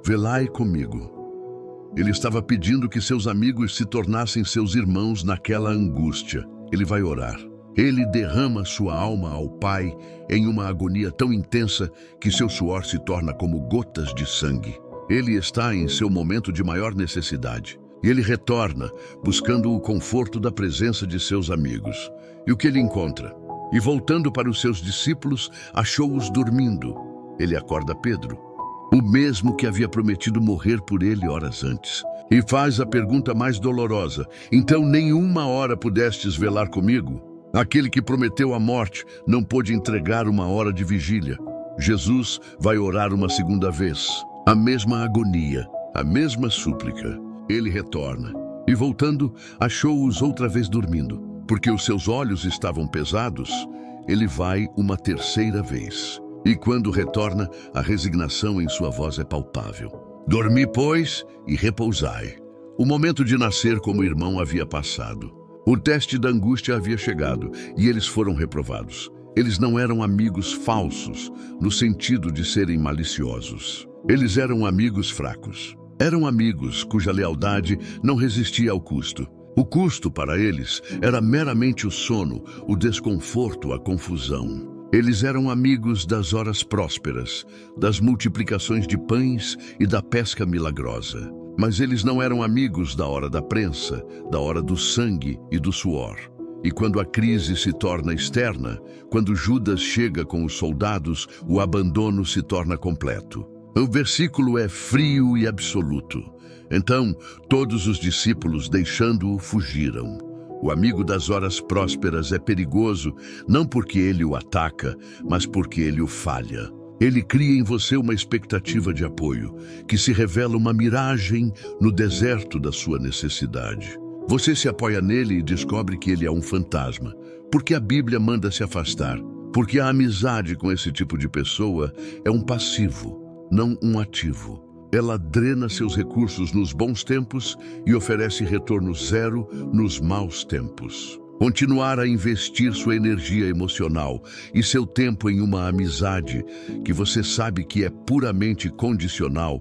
S1: velai comigo. Ele estava pedindo que seus amigos se tornassem seus irmãos naquela angústia. Ele vai orar. Ele derrama sua alma ao Pai em uma agonia tão intensa que seu suor se torna como gotas de sangue. Ele está em seu momento de maior necessidade. E ele retorna, buscando o conforto da presença de seus amigos. E o que ele encontra? E voltando para os seus discípulos, achou-os dormindo. Ele acorda Pedro, o mesmo que havia prometido morrer por ele horas antes, e faz a pergunta mais dolorosa: então nenhuma hora pudestes velar comigo? Aquele que prometeu a morte não pôde entregar uma hora de vigília. Jesus vai orar uma segunda vez. A mesma agonia, a mesma súplica. Ele retorna, e voltando, achou-os outra vez dormindo. Porque os seus olhos estavam pesados, ele vai uma terceira vez. E quando retorna, a resignação em sua voz é palpável. Dormi, pois, e repousai. O momento de nascer como irmão havia passado. O teste da angústia havia chegado, e eles foram reprovados. Eles não eram amigos falsos, no sentido de serem maliciosos. Eles eram amigos fracos. Eram amigos cuja lealdade não resistia ao custo. O custo para eles era meramente o sono, o desconforto, a confusão. Eles eram amigos das horas prósperas, das multiplicações de pães e da pesca milagrosa. Mas eles não eram amigos da hora da prensa, da hora do sangue e do suor. E quando a crise se torna externa, quando Judas chega com os soldados, o abandono se torna completo. O versículo é frio e absoluto. Então, todos os discípulos, deixando-o, fugiram. O amigo das horas prósperas é perigoso, não porque ele o ataca, mas porque ele o falha. Ele cria em você uma expectativa de apoio, que se revela uma miragem no deserto da sua necessidade. Você se apoia nele e descobre que ele é um fantasma, porque a Bíblia manda se afastar, porque a amizade com esse tipo de pessoa é um passivo, não um ativo. Ela drena seus recursos nos bons tempos e oferece retorno zero nos maus tempos. Continuar a investir sua energia emocional e seu tempo em uma amizade que você sabe que é puramente condicional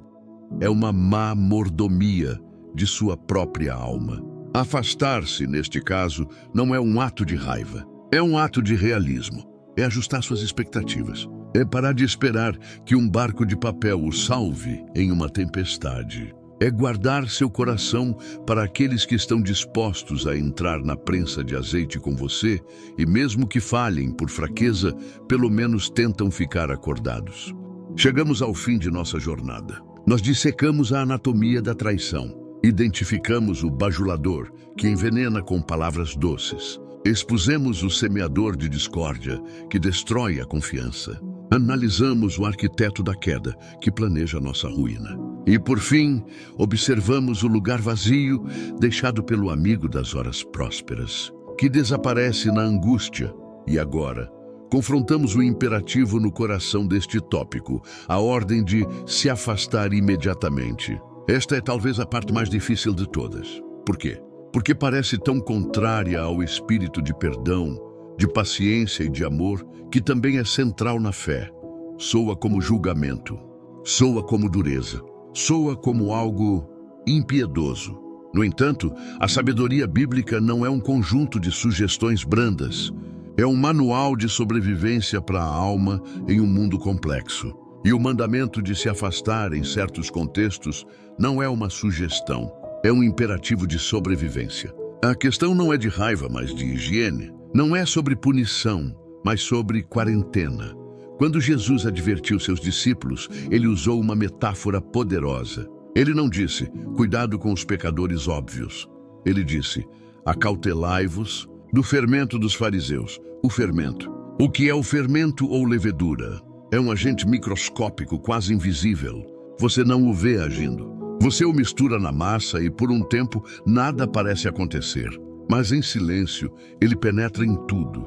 S1: é uma má mordomia de sua própria alma. Afastar-se, neste caso, não é um ato de raiva, é um ato de realismo. É ajustar suas expectativas. É parar de esperar que um barco de papel o salve em uma tempestade. É guardar seu coração para aqueles que estão dispostos a entrar na prensa de azeite com você e, mesmo que falhem por fraqueza, pelo menos tentam ficar acordados. Chegamos ao fim de nossa jornada. Nós dissecamos a anatomia da traição. Identificamos o bajulador, que envenena com palavras doces. Expusemos o semeador de discórdia, que destrói a confiança. Analisamos o arquiteto da queda, que planeja nossa ruína. E, por fim, observamos o lugar vazio deixado pelo amigo das horas prósperas, que desaparece na angústia. E agora, confrontamos o imperativo no coração deste tópico, a ordem de se afastar imediatamente. Esta é talvez a parte mais difícil de todas. Por quê? Porque parece tão contrária ao espírito de perdão, de paciência e de amor, que também é central na fé. Soa como julgamento, soa como dureza, soa como algo impiedoso. No entanto, a sabedoria bíblica não é um conjunto de sugestões brandas. É um manual de sobrevivência para a alma em um mundo complexo. E o mandamento de se afastar em certos contextos não é uma sugestão, é um imperativo de sobrevivência. A questão não é de raiva, mas de higiene. Não é sobre punição, mas sobre quarentena. Quando Jesus advertiu seus discípulos, ele usou uma metáfora poderosa. Ele não disse, cuidado com os pecadores óbvios. Ele disse, acautelai-vos do fermento dos fariseus. O fermento. O que é o fermento ou levedura? É um agente microscópico, quase invisível. Você não o vê agindo. Você o mistura na massa e, por um tempo, nada parece acontecer. Mas, em silêncio, ele penetra em tudo,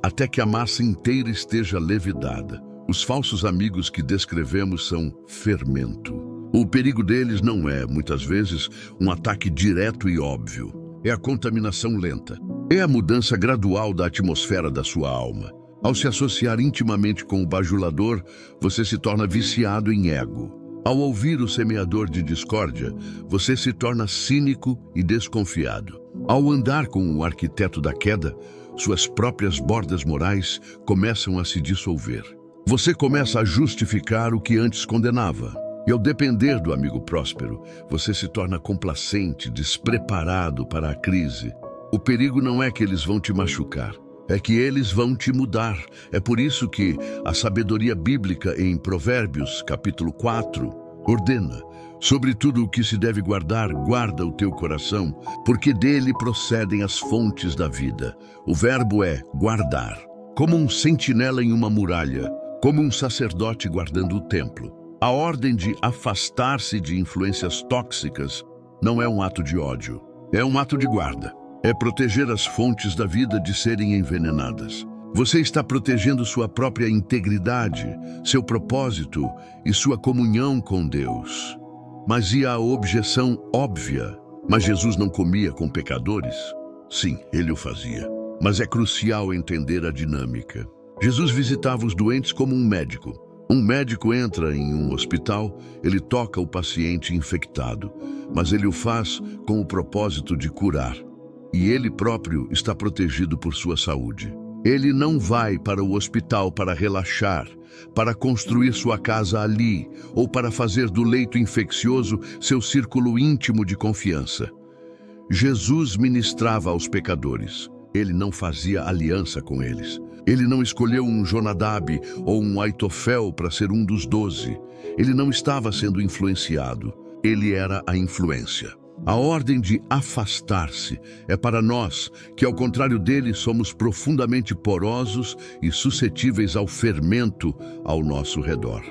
S1: até que a massa inteira esteja levedada. Os falsos amigos que descrevemos são fermento. O perigo deles não é, muitas vezes, um ataque direto e óbvio. É a contaminação lenta. É a mudança gradual da atmosfera da sua alma. Ao se associar intimamente com o bajulador, você se torna viciado em ego. Ao ouvir o semeador de discórdia, você se torna cínico e desconfiado. Ao andar com o arquiteto da queda, suas próprias bordas morais começam a se dissolver. Você começa a justificar o que antes condenava. E ao depender do amigo próspero, você se torna complacente, despreparado para a crise. O perigo não é que eles vão te machucar, é que eles vão te mudar. É por isso que a sabedoria bíblica em Provérbios, capítulo 4, ordena: sobre tudo o que se deve guardar, guarda o teu coração, porque dele procedem as fontes da vida. O verbo é guardar, como um sentinela em uma muralha, como um sacerdote guardando o templo. A ordem de afastar-se de influências tóxicas não é um ato de ódio, é um ato de guarda. É proteger as fontes da vida de serem envenenadas. Você está protegendo sua própria integridade, seu propósito e sua comunhão com Deus. Mas e a objeção óbvia? Mas Jesus não comia com pecadores? Sim, ele o fazia. Mas é crucial entender a dinâmica. Jesus visitava os doentes como um médico. Um médico entra em um hospital, ele toca o paciente infectado, mas ele o faz com o propósito de curar. E ele próprio está protegido por sua saúde. Ele não vai para o hospital para relaxar, para construir sua casa ali, ou para fazer do leito infeccioso seu círculo íntimo de confiança. Jesus ministrava aos pecadores. Ele não fazia aliança com eles. Ele não escolheu um Jonadab ou um Aitofel para ser um dos 12. Ele não estava sendo influenciado. Ele era a influência. A ordem de afastar-se é para nós, que ao contrário dele somos profundamente porosos e suscetíveis ao fermento ao nosso redor.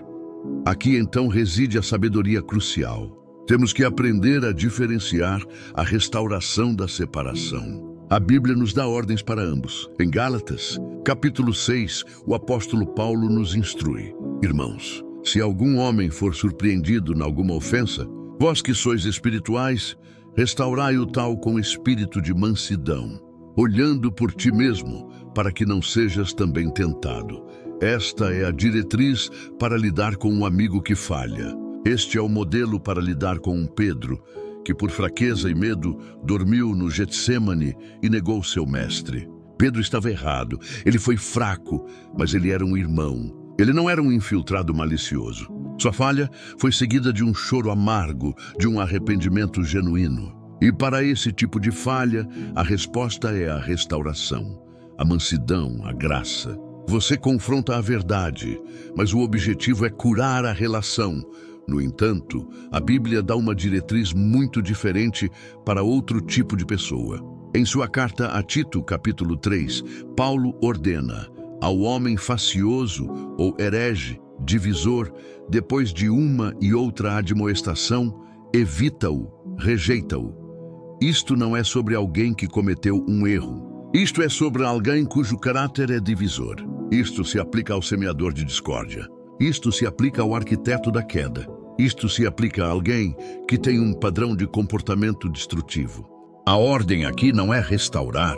S1: Aqui então reside a sabedoria crucial. Temos que aprender a diferenciar a restauração da separação. A Bíblia nos dá ordens para ambos. Em Gálatas, capítulo 6, o apóstolo Paulo nos instrui: Irmãos, se algum homem for surpreendido em alguma ofensa, vós que sois espirituais, restaurai o tal com espírito de mansidão, olhando por ti mesmo, para que não sejas também tentado. Esta é a diretriz para lidar com um amigo que falha. Este é o modelo para lidar com um Pedro, que por fraqueza e medo dormiu no Getsêmani e negou seu mestre. Pedro estava errado, ele foi fraco, mas ele era um irmão. Ele não era um infiltrado malicioso. Sua falha foi seguida de um choro amargo, de um arrependimento genuíno. E para esse tipo de falha, a resposta é a restauração, a mansidão, a graça. Você confronta a verdade, mas o objetivo é curar a relação. No entanto, a Bíblia dá uma diretriz muito diferente para outro tipo de pessoa. Em sua carta a Tito, capítulo 3, Paulo ordena: ao homem facioso ou herege, divisor, depois de uma e outra admoestação, evita-o, rejeita-o. Isto não é sobre alguém que cometeu um erro. Isto é sobre alguém cujo caráter é divisor. Isto se aplica ao semeador de discórdia. Isto se aplica ao arquiteto da queda. Isto se aplica a alguém que tem um padrão de comportamento destrutivo. A ordem aqui não é restaurar.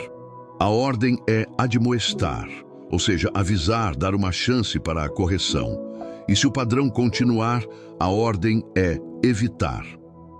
S1: A ordem é admoestar, ou seja, avisar, dar uma chance para a correção. E se o padrão continuar, a ordem é evitar.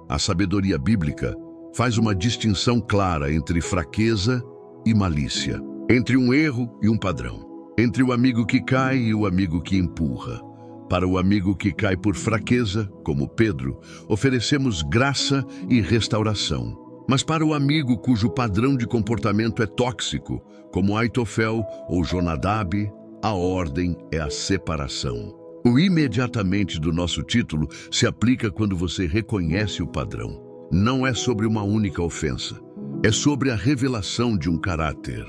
S1: A sabedoria bíblica faz uma distinção clara entre fraqueza e malícia, entre um erro e um padrão, entre o amigo que cai e o amigo que empurra. Para o amigo que cai por fraqueza, como Pedro, oferecemos graça e restauração. Mas para o amigo cujo padrão de comportamento é tóxico, como Aitofel ou Jonadab, a ordem é a separação. O imediatamente do nosso título se aplica quando você reconhece o padrão. Não é sobre uma única ofensa, é sobre a revelação de um caráter.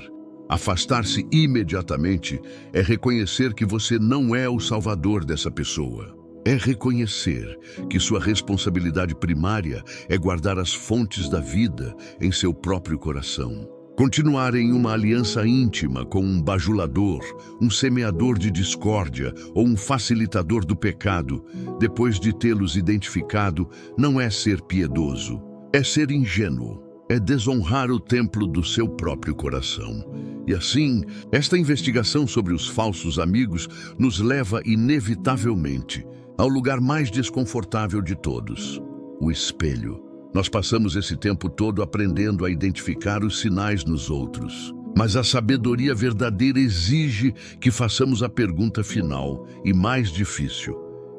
S1: Afastar-se imediatamente é reconhecer que você não é o salvador dessa pessoa. É reconhecer que sua responsabilidade primária é guardar as fontes da vida em seu próprio coração. Continuar em uma aliança íntima com um bajulador, um semeador de discórdia ou um facilitador do pecado, depois de tê-los identificado, não é ser piedoso, é ser ingênuo. É desonrar o templo do seu próprio coração. E assim, esta investigação sobre os falsos amigos nos leva inevitavelmente ao lugar mais desconfortável de todos, o espelho. Nós passamos esse tempo todo aprendendo a identificar os sinais nos outros. Mas a sabedoria verdadeira exige que façamos a pergunta final e mais difícil.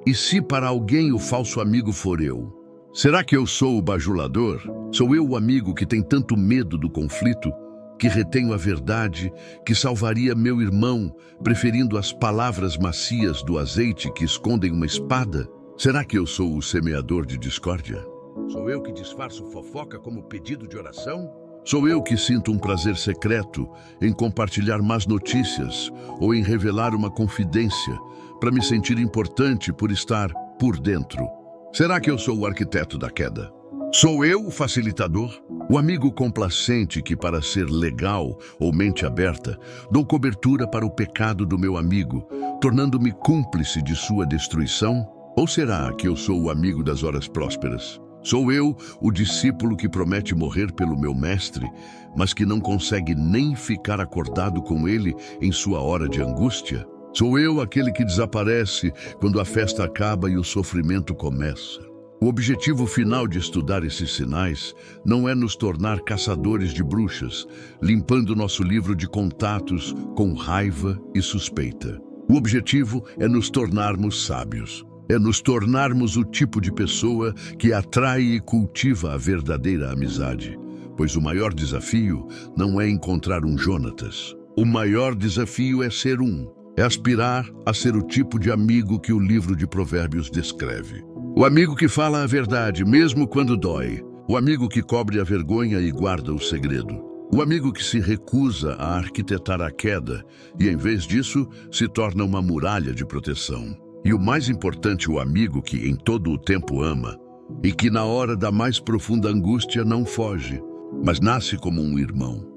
S1: E se para alguém o falso amigo for eu? Será que eu sou o bajulador? Sou eu o amigo que tem tanto medo do conflito, que retenho a verdade, que salvaria meu irmão, preferindo as palavras macias do azeite que escondem uma espada? Será que eu sou o semeador de discórdia? Sou eu que disfarço fofoca como pedido de oração? Sou eu que sinto um prazer secreto em compartilhar más notícias ou em revelar uma confidência para me sentir importante por estar por dentro? Será que eu sou o arquiteto da queda? Sou eu o facilitador? O amigo complacente que, para ser legal ou mente aberta, dou cobertura para o pecado do meu amigo, tornando-me cúmplice de sua destruição? Ou será que eu sou o amigo das horas prósperas? Sou eu o discípulo que promete morrer pelo meu mestre, mas que não consegue nem ficar acordado com ele em sua hora de angústia? Sou eu aquele que desaparece quando a festa acaba e o sofrimento começa? O objetivo final de estudar esses sinais não é nos tornar caçadores de bruxas, limpando nosso livro de contatos com raiva e suspeita. O objetivo é nos tornarmos sábios. É nos tornarmos o tipo de pessoa que atrai e cultiva a verdadeira amizade. Pois o maior desafio não é encontrar um Jonatas. O maior desafio é ser um. É aspirar a ser o tipo de amigo que o livro de Provérbios descreve. O amigo que fala a verdade, mesmo quando dói. O amigo que cobre a vergonha e guarda o segredo. O amigo que se recusa a arquitetar a queda e, em vez disso, se torna uma muralha de proteção. E o mais importante, o amigo que em todo o tempo ama e que na hora da mais profunda angústia não foge, mas nasce como um irmão.